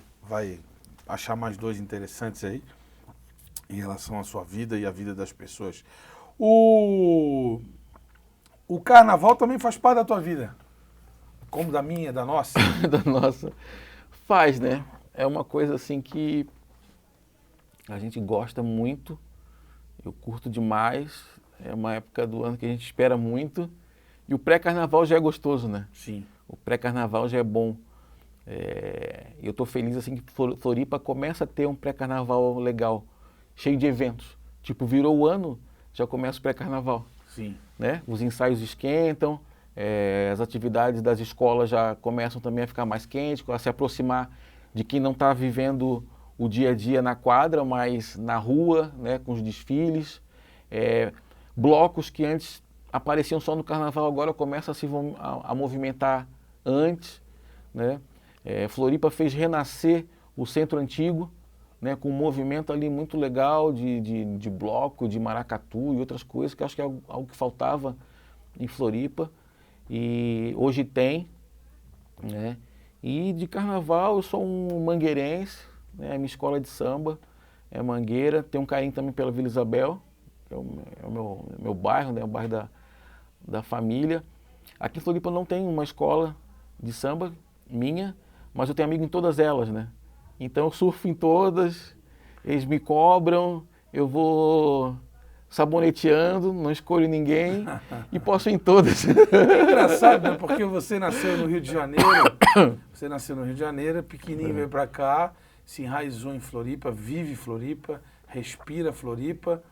achar mais 2 interessantes aí em relação à sua vida e à vida das pessoas. O carnaval também faz parte da tua vida, como da minha, da nossa? Da nossa. Faz, né? É uma coisa assim que a gente gosta muito, eu curto demais, é uma época do ano que a gente espera muito e o pré-carnaval já é gostoso, né? Sim. O pré-carnaval já é bom. Eu estou feliz assim que Floripa começa a ter um pré-carnaval legal, cheio de eventos. Tipo, virou o ano, já começa o pré-carnaval. Sim. Né? Os ensaios esquentam, as atividades das escolas já começam também a ficar mais quentes, a se aproximar de quem não está vivendo o dia a dia na quadra, mas na rua, né, com os desfiles. Blocos que antes apareciam só no carnaval, agora começam a movimentar antes. Né? Floripa fez renascer o centro antigo, né, com um movimento ali muito legal de bloco, de maracatu e outras coisas, que acho que é algo que faltava em Floripa. E hoje tem, né? E de carnaval eu sou um mangueirense, né? Minha escola de samba é Mangueira, tenho um carinho também pela Vila Isabel, que é o meu bairro, né? O bairro da família. Aqui em Floripa não tem uma escola de samba minha, mas eu tenho amigo em todas elas, né? Então eu surfo em todas, eles me cobram, eu vou saboneteando, não escolho ninguém e posso ir em todas. É engraçado, né? Porque você nasceu no Rio de Janeiro, pequenininho, veio pra cá, se enraizou em Floripa, vive Floripa, respira Floripa,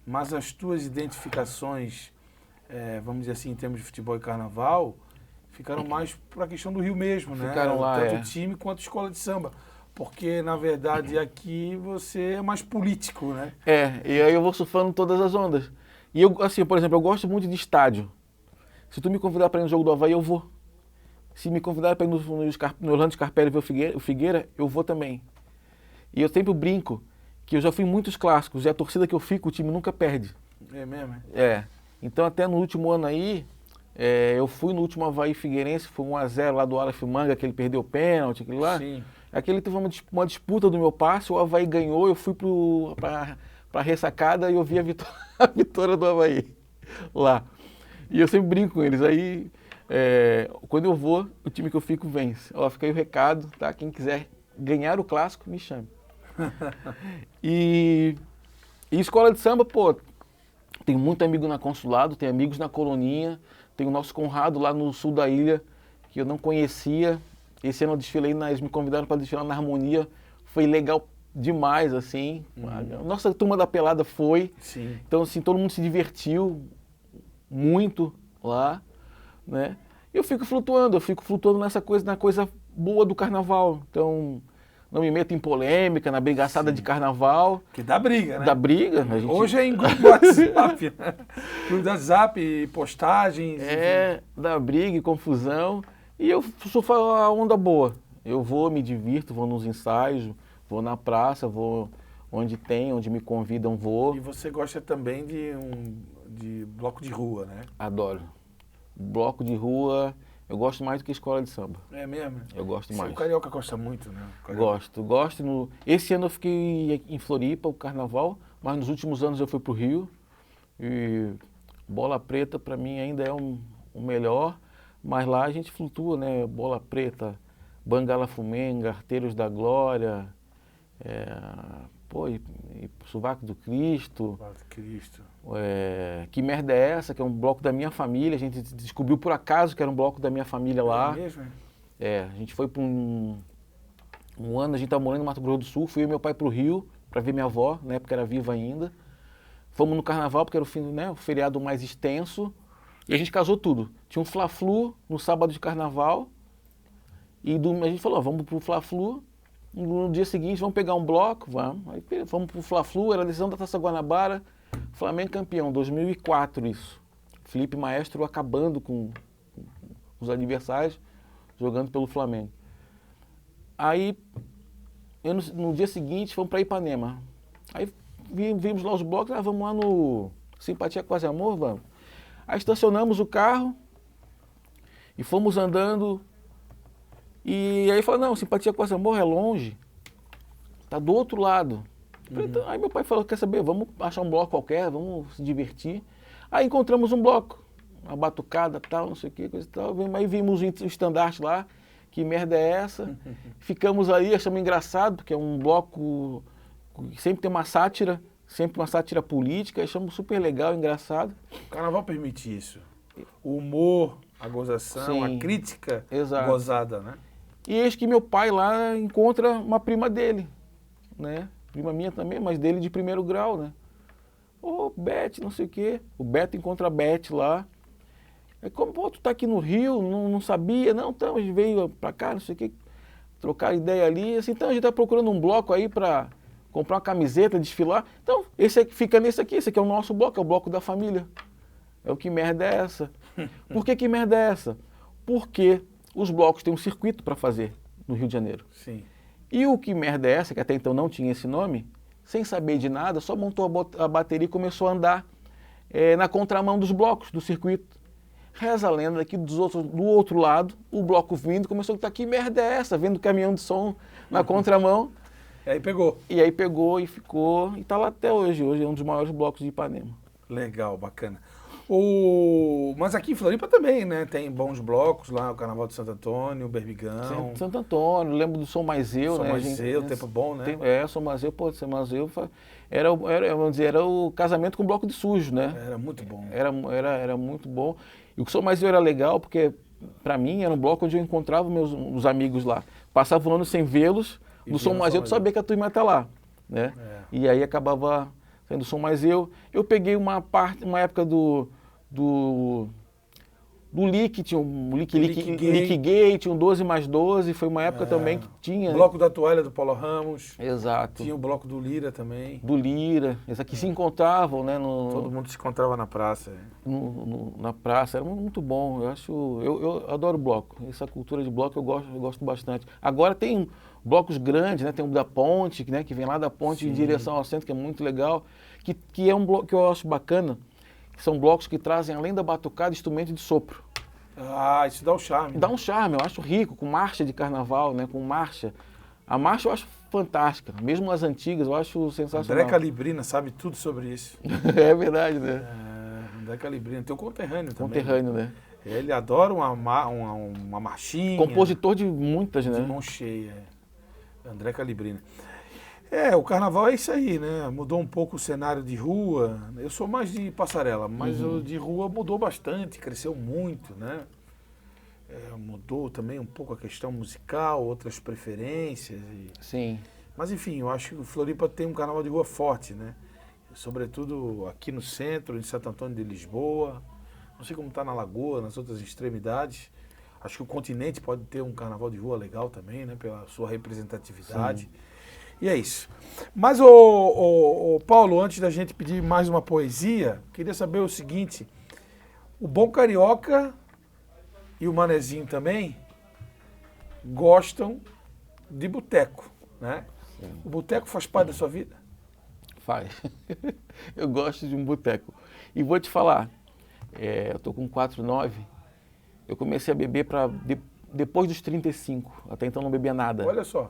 mas as tuas identificações, vamos dizer assim, em termos de futebol e carnaval, ficaram mais para a questão do Rio mesmo, né? Ficaram lá, tanto time quanto escola de samba. Porque, na verdade, aqui você é mais político, né? E aí eu vou surfando todas as ondas. E eu, assim, por exemplo, eu gosto muito de estádio. Se tu me convidar para ir no jogo do Avaí, eu vou. Se me convidar para ir no Orlando Scarpelli ver o Figueira, eu vou também. E eu sempre brinco que eu já fui em muitos clássicos e a torcida que eu fico, o time nunca perde. É mesmo? Então até no último ano aí, eu fui no último Avaí Figueirense, foi 1-0 lá do Aleph Manga, que ele perdeu o pênalti, aquele lá. Sim. Aquele teve uma disputa do meu passe, o Avaí ganhou, eu fui para a ressacada e eu vi a vitória do Avaí lá. E eu sempre brinco com eles. Aí, quando eu vou, o time que eu fico vence. Ó, fica aí o recado, tá? Quem quiser ganhar o clássico, me chame. E escola de samba, pô, tem muito amigo na Consulado, tem amigos na Coloninha, tem o nosso Conrado lá no sul da ilha, que eu não conhecia. Esse ano eu desfilei, eles me convidaram para desfilar na Harmonia, foi legal demais, assim. A nossa turma da pelada foi. Sim. Então, assim, todo mundo se divertiu muito lá, né? Eu fico flutuando na coisa boa do carnaval. Então, não me meto em polêmica, na brigaçada de carnaval. Que dá briga, né? Dá briga. Hoje é em grupo do WhatsApp, né? Grupo do WhatsApp, postagens. Dá briga e confusão. E eu surfo a onda boa. Eu vou, me divirto, vou nos ensaios, vou na praça, vou onde me convidam, vou. E você gosta também de bloco de rua, né? Adoro. Bloco de rua, eu gosto mais do que escola de samba. É mesmo? Eu gosto mais. O carioca gosta muito, né? Gosto. Esse ano eu fiquei em Floripa, o carnaval, mas nos últimos anos eu fui pro Rio. E bola preta para mim ainda é o melhor. Mas lá a gente flutua, né? Bola preta, Bangala Fumenga, Arteiros da Glória, e Sovaco do Cristo. Que Merda é Essa? Que é um bloco da minha família. A gente descobriu por acaso que era um bloco da minha família lá. É mesmo? A gente foi para um ano, a gente estava morando no Mato Grosso do Sul, fui eu e meu pai para o Rio para ver minha avó, na época era viva ainda. Fomos no carnaval, porque era o feriado mais extenso. E a gente casou tudo. Tinha um Fla-Flu no sábado de carnaval. E a gente falou, vamos pro Fla-Flu. No dia seguinte, vamos pegar um bloco, vamos. Aí fomos pro Fla-Flu, era a decisão da Taça Guanabara. Flamengo campeão, 2004 isso. Felipe Maestro acabando com os adversários, jogando pelo Flamengo. Aí, no dia seguinte, fomos para Ipanema. Aí vimos lá os blocos, vamos lá no Simpatia Quase Amor, vamos. Aí estacionamos o carro e fomos andando. E aí falou, não, Simpatia Quase Amor é longe, tá do outro lado. Então, aí meu pai falou, quer saber, vamos achar um bloco qualquer, vamos se divertir. Aí encontramos um bloco, uma batucada, tal, não sei o que, coisa e tal. Aí vimos o estandarte lá, que merda é essa? Ficamos ali, achamos engraçado, porque é um bloco que sempre tem uma sátira, sempre uma sátira política, achamos super legal, engraçado. O carnaval permite isso. O humor, a gozação, Sim, a crítica exato. Gozada, né? E eis que meu pai lá encontra uma prima dele, né? Prima minha também, mas dele de primeiro grau, né? Ô, Beth, não sei o quê. O Beto encontra a Beth lá. É como, pô, tu tá aqui no Rio, não sabia? Não, então, a gente veio pra cá, não sei o quê, trocar ideia ali. Assim, então, a gente tá procurando um bloco aí pra comprar uma camiseta, desfilar. Então, esse aqui fica nesse aqui, esse aqui é o nosso bloco, é o bloco da família. É o Que Merda é Essa? Por que merda é essa? Porque os blocos têm um circuito para fazer no Rio de Janeiro. Sim. E o Que Merda é Essa, que até então não tinha esse nome, sem saber de nada, só montou a bateria e começou a andar na contramão dos blocos do circuito. Reza a lenda que do outro lado, o bloco vindo começou a gritar, que merda é essa? Vendo o caminhão de som na contramão. E aí pegou. E aí pegou e ficou, e está lá até hoje. Hoje é um dos maiores blocos de Ipanema. Legal, bacana. Mas aqui em Floripa também, né? Tem bons blocos lá, o Carnaval de Santo Antônio, o Berbigão. Santo Antônio, lembro do Som Mais Eu, Som né? Mais Eu, tempo bom, né? Som Mais Eu, pô, Som Mais Eu vamos dizer, era o casamento com bloco de sujo, né? Era muito bom. Era muito bom. E o Som Mais Eu era legal porque, pra mim, era um bloco onde eu encontrava os amigos lá. Passava o ano sem vê-los, no Som Mais Eu tu sabia que a turma ia estar lá, né? E aí acabava sendo Som Mais Eu. Eu peguei uma época do Lick, tinha um Lick Gay, tinha um 12 mais 12, foi uma época também que tinha... Bloco da Toalha do Paulo Ramos. Exato. Tinha o bloco do Lira também. Do Lira, esses aqui se encontravam, né? Todo mundo se encontrava na praça. Na praça, era muito bom. Eu adoro bloco, essa cultura de bloco eu gosto bastante. Agora tem blocos grandes, né? Tem o da Ponte, né? Que vem lá da Ponte em direção ao centro, que é muito legal, que é um bloco que eu acho bacana. São blocos que trazem, além da batucada, instrumento de sopro. Ah, isso dá um charme. Dá um charme, eu acho rico, com marcha de carnaval, né? Com marcha. A marcha eu acho fantástica, mesmo as antigas, eu acho sensacional. André Calibrina sabe tudo sobre isso. É verdade, né? André Calibrina, teu conterrâneo também. Conterrâneo, né? Ele adora uma marchinha. Compositor de muitas, né? De mão cheia. André Calibrina. O carnaval é isso aí, né? Mudou um pouco o cenário de rua. Eu sou mais de passarela, mas o de rua mudou bastante, cresceu muito, né? Mudou também um pouco a questão musical, outras preferências. Sim. Mas enfim, eu acho que o Floripa tem um carnaval de rua forte, né? Sobretudo aqui no centro, em Santo Antônio de Lisboa. Não sei como está na Lagoa, nas outras extremidades. Acho que o continente pode ter um carnaval de rua legal também, né? Pela sua representatividade. Sim. E é isso. Mas, Paulo, antes da gente pedir mais uma poesia, queria saber o seguinte. O Bom Carioca e o Manezinho também gostam de boteco, né? Sim. O boteco faz parte da sua vida? Faz. Eu gosto de um boteco. E vou te falar, eu tô com 49, eu comecei a beber depois dos 35, até então não bebia nada. Olha só.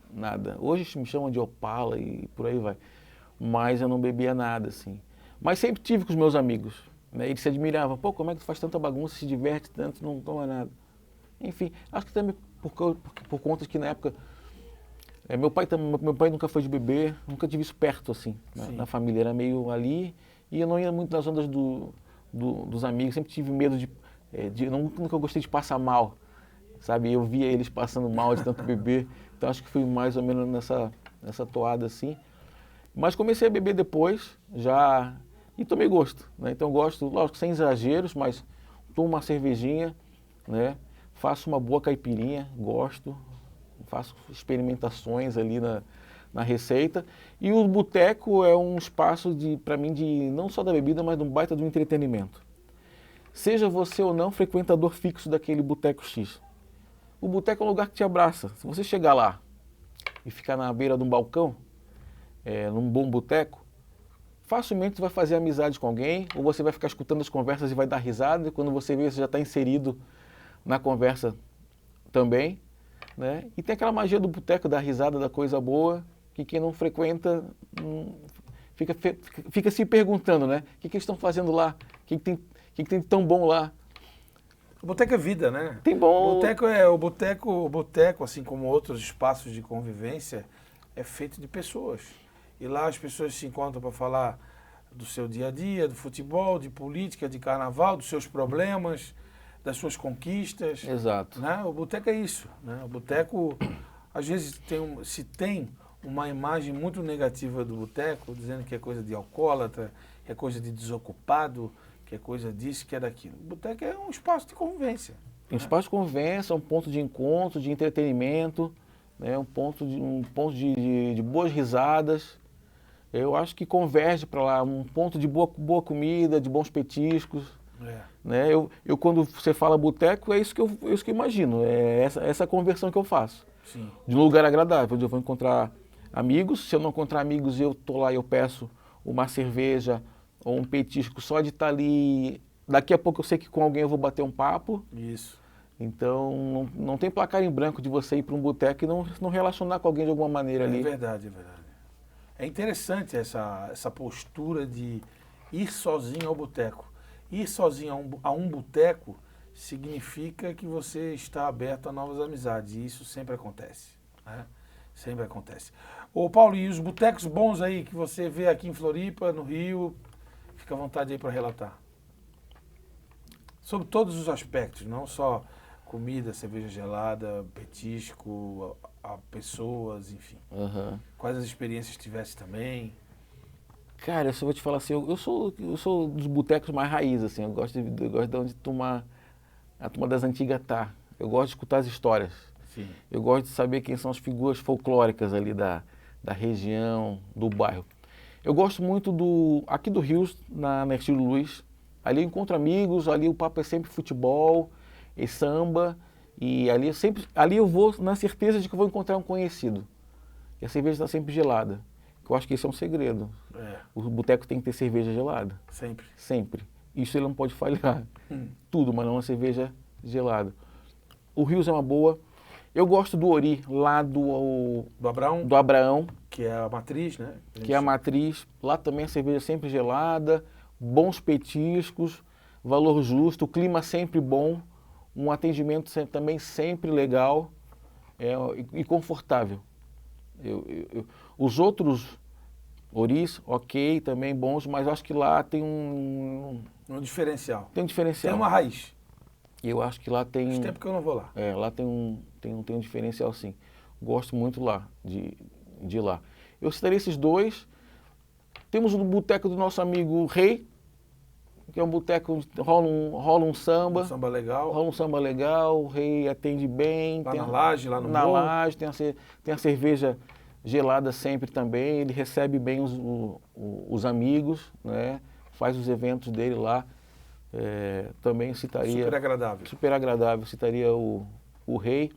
Nada. Hoje me chamam de Opala e por aí vai. Mas eu não bebia nada, assim. Mas sempre tive com os meus amigos, né? Eles se admiravam. Pô, como é que tu faz tanta bagunça, se diverte tanto, não toma nada. Enfim, acho que também por conta de que na época... Meu pai nunca foi de beber, nunca tive isso perto, assim, na família. Era meio ali e eu não ia muito nas ondas dos amigos. Sempre tive medo nunca gostei de passar mal, sabe? Eu via eles passando mal de tanto beber. Então acho que fui mais ou menos nessa toada assim. Mas comecei a beber depois, e tomei gosto, né? Então eu gosto, lógico, sem exageros, mas tomo uma cervejinha, né? Faço uma boa caipirinha, gosto, faço experimentações ali na receita. E o boteco é um espaço para mim, não só da bebida, mas de um baita do entretenimento. Seja você ou não frequentador fixo daquele boteco X. O boteco é um lugar que te abraça. Se você chegar lá e ficar na beira de um balcão, num bom boteco, facilmente você vai fazer amizade com alguém, ou você vai ficar escutando as conversas e vai dar risada, e quando você vê, você já está inserido na conversa também, né? E tem aquela magia do boteco, da risada, da coisa boa, que quem não frequenta fica se perguntando, né? O que eles estão fazendo lá? O que tem de tão bom lá? O boteco é vida, né? Tem bom. O boteco, assim como outros espaços de convivência, é feito de pessoas. E lá as pessoas se encontram para falar do seu dia a dia, do futebol, de política, de carnaval, dos seus problemas, das suas conquistas. Exato. Né? O boteco é isso, né? O boteco, às vezes, se tem uma imagem muito negativa do boteco, dizendo que é coisa de alcoólatra, que é coisa de desocupado, que é coisa disso, que é daquilo. O boteco é um espaço de convivência. Um espaço de convivência, um ponto de encontro, de entretenimento, né? um ponto de boas risadas. Eu acho que converge para lá, um ponto de boa comida, de bons petiscos. Né? Eu quando você fala boteco, é isso que eu imagino, é essa conversão que eu faço. Sim. De um lugar agradável, onde eu vou encontrar amigos. Se eu não encontrar amigos, eu estou lá e eu peço uma cerveja ou um petisco só de estar ali. Daqui a pouco eu sei que com alguém eu vou bater um papo. Isso. Então não tem placar em branco de você ir para um boteco e não relacionar com alguém de alguma maneira ali. É verdade. É interessante essa postura de ir sozinho ao boteco. Ir sozinho a um boteco significa que você está aberto a novas amizades. E isso sempre acontece, né? Sempre acontece. Ô Paulo, e os botecos bons aí que você vê aqui em Floripa, no Rio, fica à vontade aí para relatar. Sobre todos os aspectos, não só comida, cerveja gelada, petisco, a pessoas, enfim. Aham. Quais as experiências tivesse também? Cara, eu só vou te falar assim, eu sou dos botecos mais raiz, assim, eu gosto de onde a turma das antigas tá. Eu gosto de escutar as histórias. Sim. Eu gosto de saber quem são as figuras folclóricas ali da região, do bairro. Eu gosto muito aqui do Rio, na Ercílio Luz. Ali eu encontro amigos, ali o papo é sempre futebol e samba. E ali eu vou na certeza de que eu vou encontrar um conhecido. E a cerveja está sempre gelada. Eu acho que esse é um segredo. É, O boteco tem que ter cerveja gelada. sempre. Sempre. Isso ele não pode falhar. Tudo, mas não uma cerveja gelada. O Rios é uma boa. Eu gosto do Ori, lá Do Abraão, do Abraão, que é a matriz, né? que é a matriz. Lá também a cerveja sempre gelada, bons petiscos, valor justo, o clima sempre bom, um atendimento também sempre legal e confortável. Os outros Oris, ok, também bons, mas eu acho que lá tem Um diferencial. tem um diferencial. Tem uma raiz. Eu acho que lá tem. Faz tempo que eu não vou lá. Lá tem um diferencial sim. Gosto muito lá, de ir lá. Eu citaria esses dois. Temos o boteco do nosso amigo Rei, que é um boteco onde rola um samba. Um samba legal. Rola um samba legal, o Rei atende bem. Lá na laje, lá no Na morro. laje, tem a cerveja gelada sempre também. Ele recebe bem os amigos, né? Faz os eventos dele lá. Também citaria... Super agradável. Super agradável, citaria o Rei.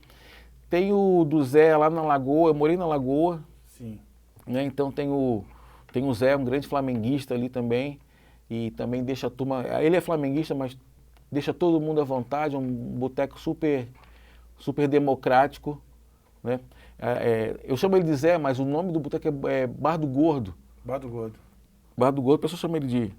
Tem o do Zé lá na Lagoa, eu morei na Lagoa, Sim. né? Então tem o Zé, um grande flamenguista ali também, e também deixa a turma... Ele é flamenguista, mas deixa todo mundo à vontade, é um boteco super democrático, né? Eu chamo ele de Zé, mas o nome do boteco é Bar do Gordo. Bar do Gordo. Bar do Gordo, a pessoa chama ele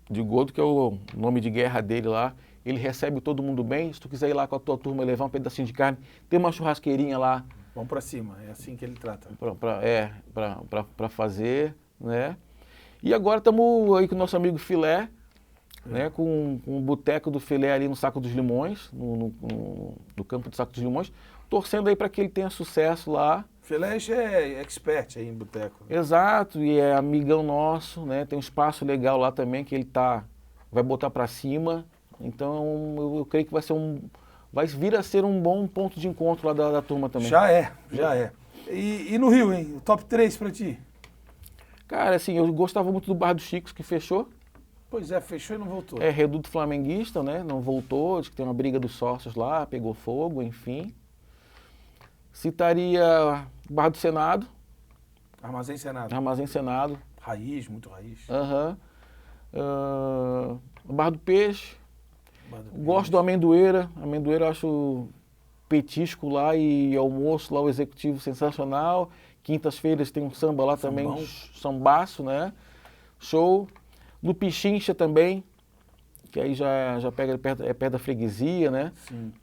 de Gordo, que é o nome de guerra dele lá. Ele recebe todo mundo bem. Se tu quiser ir lá com a tua turma levar um pedacinho de carne, tem uma churrasqueirinha lá. Vamos pra cima, é assim que ele trata. Para fazer, né? E agora estamos aí com o nosso amigo Filé, né? Com o boteco do Filé ali no Saco dos Limões, no campo do Saco dos Limões, torcendo aí para que ele tenha sucesso lá. Filé é expert aí em boteco. Exato, e é amigão nosso, né? Tem um espaço legal lá também que ele vai botar para cima. Então eu creio que vai vir a ser um bom ponto de encontro lá da turma também. Já é. E no Rio, hein? O top 3 pra ti? Cara, assim, eu gostava muito do Bar dos Chicos, que fechou. Pois é, fechou e não voltou. É reduto flamenguista, né? Não voltou, diz que tem uma briga dos sócios lá, pegou fogo, enfim. Citaria Bar do Senado. Armazém Senado. Armazém Senado. Raiz, muito raiz. Aham. Bar do Peixe. Bar do Gosto Peixe. do Amendoeira. Amendoeira eu acho petisco lá e almoço lá, o executivo sensacional. Quintas-feiras tem um samba lá também, Sambão. sambaço, né? Show. No Pichincha também, que aí já pega perto da freguesia, né? Sim.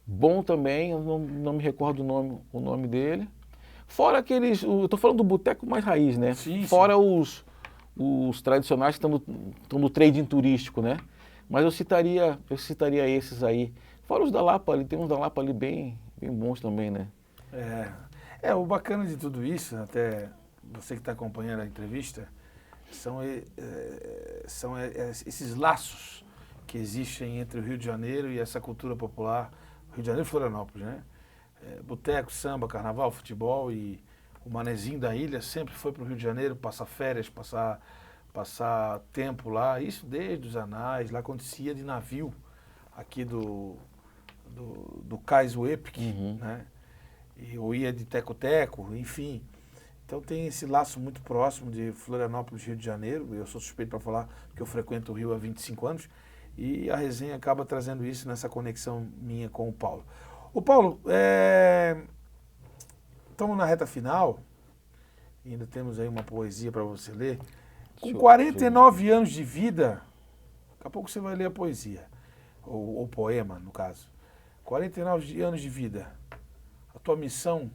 Bom também, eu não me recordo o nome dele. Fora aqueles, eu tô falando do boteco mais raiz, né? Sim, Fora os tradicionais que estão no trading turístico, né? Mas eu citaria esses aí. Fora os da Lapa ali, tem uns da Lapa ali bem bons também, né? O bacana de tudo isso, até você que está acompanhando a entrevista, são esses laços que existem entre o Rio de Janeiro e essa cultura popular, Rio de Janeiro e Florianópolis, né? Boteco, samba, carnaval, futebol, e o manezinho da ilha sempre foi para o Rio de Janeiro passar férias, passar tempo lá, isso desde os anais, lá acontecia de navio aqui do Cais Uepic, né? Ou ia de teco-teco, enfim. Então tem esse laço muito próximo de Florianópolis e Rio de Janeiro. Eu sou suspeito para falar porque eu frequento o Rio há 25 anos e a resenha acaba trazendo isso nessa conexão minha com o Paulo. Ô Paulo, estamos na reta final, ainda temos aí uma poesia para você ler. Com 49 anos de vida, Daqui a pouco você vai ler a poesia, ou poema, no caso. 49 anos de vida. A tua missão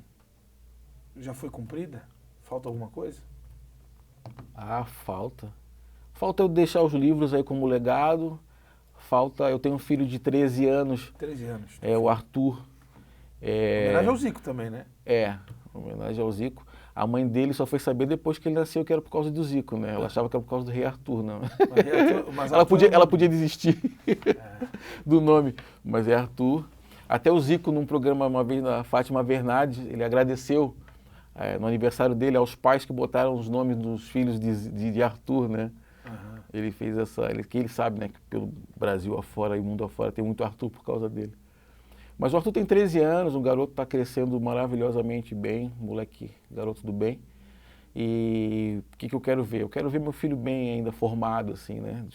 já foi cumprida? Falta alguma coisa? Ah, falta. Falta eu deixar os livros aí como legado. Falta, eu tenho um filho de 13 anos. 13 anos. O Arthur. Homenagem ao Zico também, né? Homenagem ao Zico. A mãe dele só foi saber depois que ele nasceu que era por causa do Zico, né? Ela achava que era por causa do Rei Arthur, não. Mas Ela podia desistir do nome, mas é Arthur. Até o Zico, num programa uma vez na Fátima Bernardes, ele agradeceu no aniversário dele aos pais que botaram os nomes dos filhos de Arthur, né? Uhum. Ele fez que ele sabe, né, que pelo Brasil afora e mundo afora tem muito Arthur por causa dele. Mas o Arthur tem 13 anos, um garoto está crescendo maravilhosamente bem, moleque, garoto do bem. E o que eu quero ver? Eu quero ver meu filho bem ainda, formado, assim, né?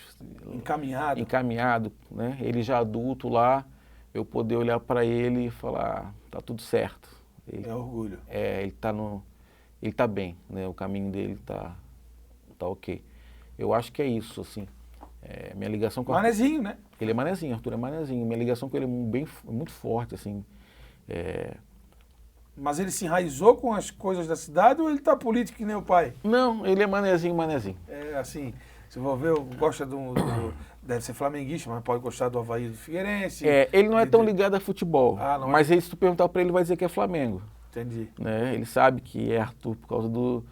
Encaminhado. Encaminhado, né? Ele já adulto lá, eu poder olhar para ele e falar, tá tudo certo. Ele, é orgulho. Ele tá bem, né? O caminho dele tá ok. Eu acho que é isso, assim. Minha ligação com o Manezinho, né? Ele é manezinho, Arthur é manezinho. Minha ligação com ele é muito forte, assim. Mas ele se enraizou com as coisas da cidade ou ele tá político que nem o pai? Não, ele é manezinho. É assim, se for ver, gosta deve ser flamenguista, mas pode gostar do Avaí do Figueirense. Ele não é tão ligado a futebol, mas é? se tu perguntar para ele, vai dizer que é Flamengo. Entendi. Né? Ele sabe que é Arthur por causa do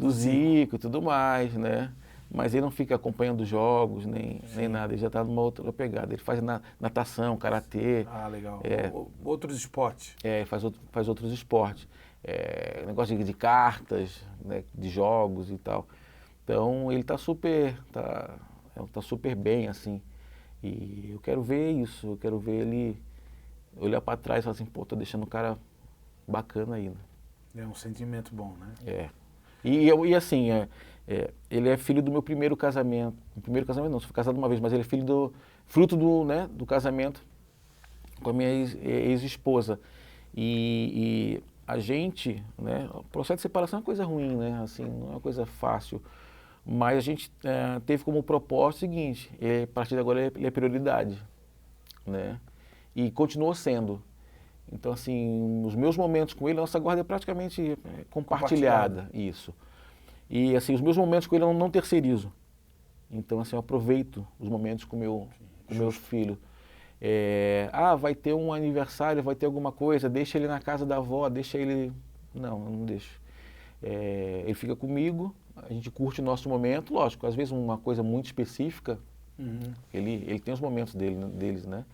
Zico e tudo mais, né? Mas ele não fica acompanhando os jogos, nem nada, ele já está numa outra pegada. Ele faz natação, karatê. Ah, legal. Outros esportes. Faz outros esportes. Negócio de cartas, né, de jogos e tal. Então ele está super bem, assim. E eu quero ver isso, eu quero ver ele olhar para trás e falar assim, pô, tô deixando o cara bacana aí, né? É um sentimento bom, né? E assim, ele é filho do meu primeiro casamento. Primeiro casamento não, só fui casado uma vez, mas ele é fruto do casamento com a minha ex-esposa. E a gente, né, o processo de separação é uma coisa ruim, né? Assim, não é uma coisa fácil. Mas a gente teve como propósito o seguinte, a partir de agora ele é prioridade, né? E continuou sendo. Então, assim, os meus momentos com ele, a nossa guarda é praticamente compartilhada, isso. E, assim, os meus momentos com ele eu não terceirizo. Então, assim, eu aproveito os momentos com meu filho. Vai ter um aniversário, vai ter alguma coisa, deixa ele na casa da avó, deixa ele... Não, eu não deixo. Ele fica comigo, a gente curte o nosso momento, lógico, às vezes uma coisa muito específica, ele tem os momentos deles, né?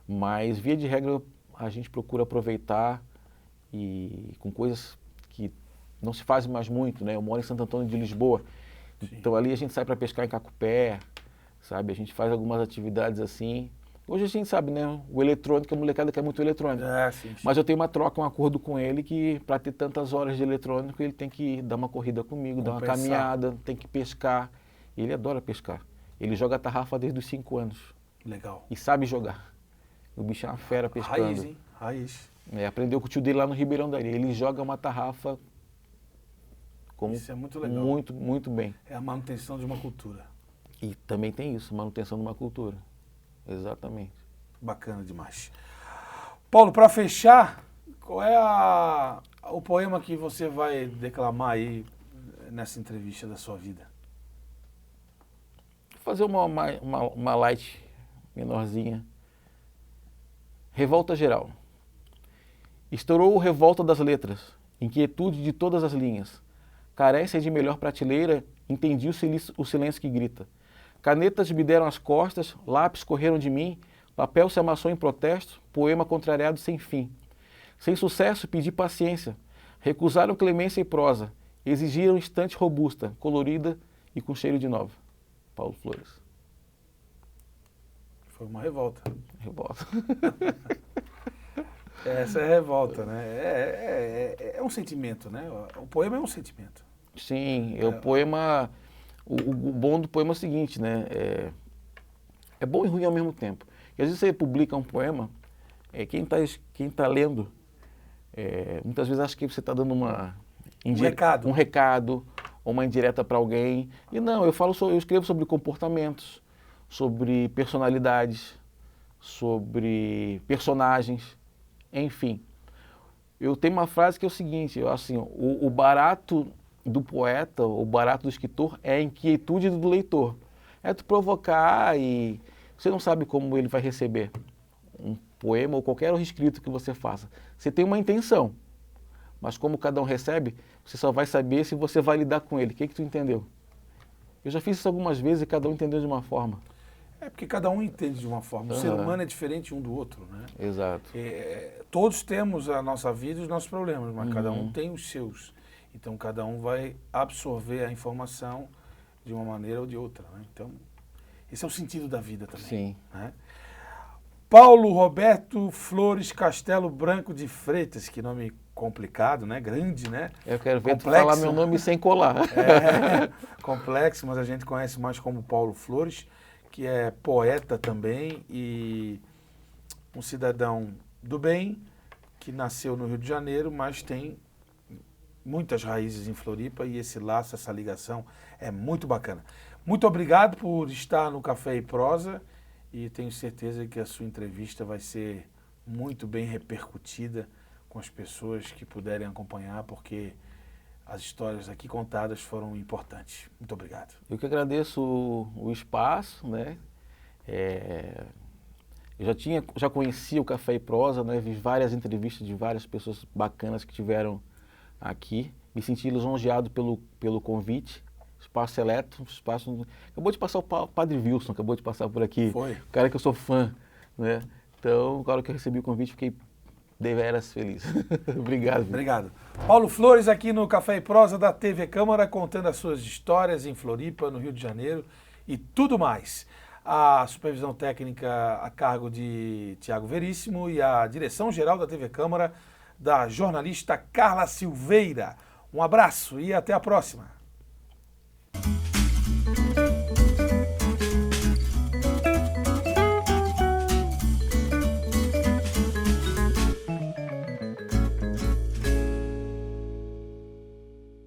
Mas, via de regra, a gente procura aproveitar e com coisas que não se fazem mais muito, né? Eu moro em Santo Antônio de Lisboa, então ali a gente sai para pescar em Cacupé, sabe? A gente faz algumas atividades assim. Hoje a gente sabe, né? O eletrônico, a molecada quer muito eletrônico. Sim. Mas eu tenho uma troca, um acordo com ele que para ter tantas horas de eletrônico ele tem que dar uma corrida comigo, dar uma caminhada, tem que pescar. Ele adora pescar. Ele joga tarrafa desde os 5 anos. Legal. E sabe jogar. O bicho é uma fera pescando. Raiz, hein? Raiz. Aprendeu com o tio dele lá no Ribeirão da Areia. Ele joga uma tarrafa isso é muito legal. Muito, muito bem. É a manutenção de uma cultura. E também tem isso, manutenção de uma cultura. Exatamente. Bacana demais. Paulo, para fechar, qual é o poema que você vai declamar aí nessa entrevista da sua vida? Vou fazer uma light menorzinha. Revolta geral. Estourou o revolta das letras, inquietude de todas as linhas. Carência de melhor prateleira, entendi o silêncio que grita. Canetas me deram as costas, lápis correram de mim, papel se amassou em protesto, poema contrariado sem fim. Sem sucesso, pedi paciência. Recusaram clemência e prosa, exigiram estante robusta, colorida e com cheiro de nova. Paulo Flores. Foi uma revolta. Revolta. Essa é a revolta, né? É um sentimento, né? O poema é um sentimento. Sim, o poema... O bom do poema é o seguinte, né? É bom e ruim ao mesmo tempo. E às vezes você publica um poema, quem tá lendo, muitas vezes acha que você está dando um recado ou uma indireta para alguém. E não, eu escrevo sobre comportamentos, sobre personalidades, sobre personagens, enfim. Eu tenho uma frase que é o seguinte, assim, o barato do poeta, o barato do escritor é a inquietude do leitor. É tu provocar e você não sabe como ele vai receber um poema ou qualquer outro escrito que você faça. Você tem uma intenção, mas como cada um recebe, você só vai saber se você vai lidar com ele. O que tu entendeu? Eu já fiz isso algumas vezes e cada um entendeu de uma forma. É porque cada um entende de uma forma. O ser humano é diferente um do outro, né? Exato. Todos temos a nossa vida e os nossos problemas, mas cada um tem os seus. Então cada um vai absorver a informação de uma maneira ou de outra, né? Então esse é o sentido da vida também. Sim. Né? Paulo Roberto Flores Castelo Branco de Freitas, que nome complicado, né? Grande, né? Eu quero ver tu falar meu nome sem colar. Complexo, mas a gente conhece mais como Paulo Flores, que é poeta também e um cidadão do bem, que nasceu no Rio de Janeiro, mas tem muitas raízes em Floripa e esse laço, essa ligação é muito bacana. Muito obrigado por estar no Café e Prosa e tenho certeza que a sua entrevista vai ser muito bem repercutida com as pessoas que puderem acompanhar, porque as histórias aqui contadas foram importantes. Muito obrigado. Eu que agradeço o espaço, né? Eu já conhecia o Café e Prosa, né? Vi várias entrevistas de várias pessoas bacanas que tiveram aqui. Me senti lisonjeado pelo convite. Espaço seleto, espaço... Acabou de passar o Padre Wilson, acabou de passar por aqui. Foi. O cara que eu sou fã, né? Então, agora que eu recebi o convite, fiquei deveras feliz. Obrigado. Obrigado. Paulo Flores aqui no Café e Prosa da TV Câmara, contando as suas histórias em Floripa, no Rio de Janeiro e tudo mais. A supervisão técnica a cargo de Tiago Veríssimo e a direção-geral da TV Câmara, da jornalista Carla Silveira. Um abraço e até a próxima.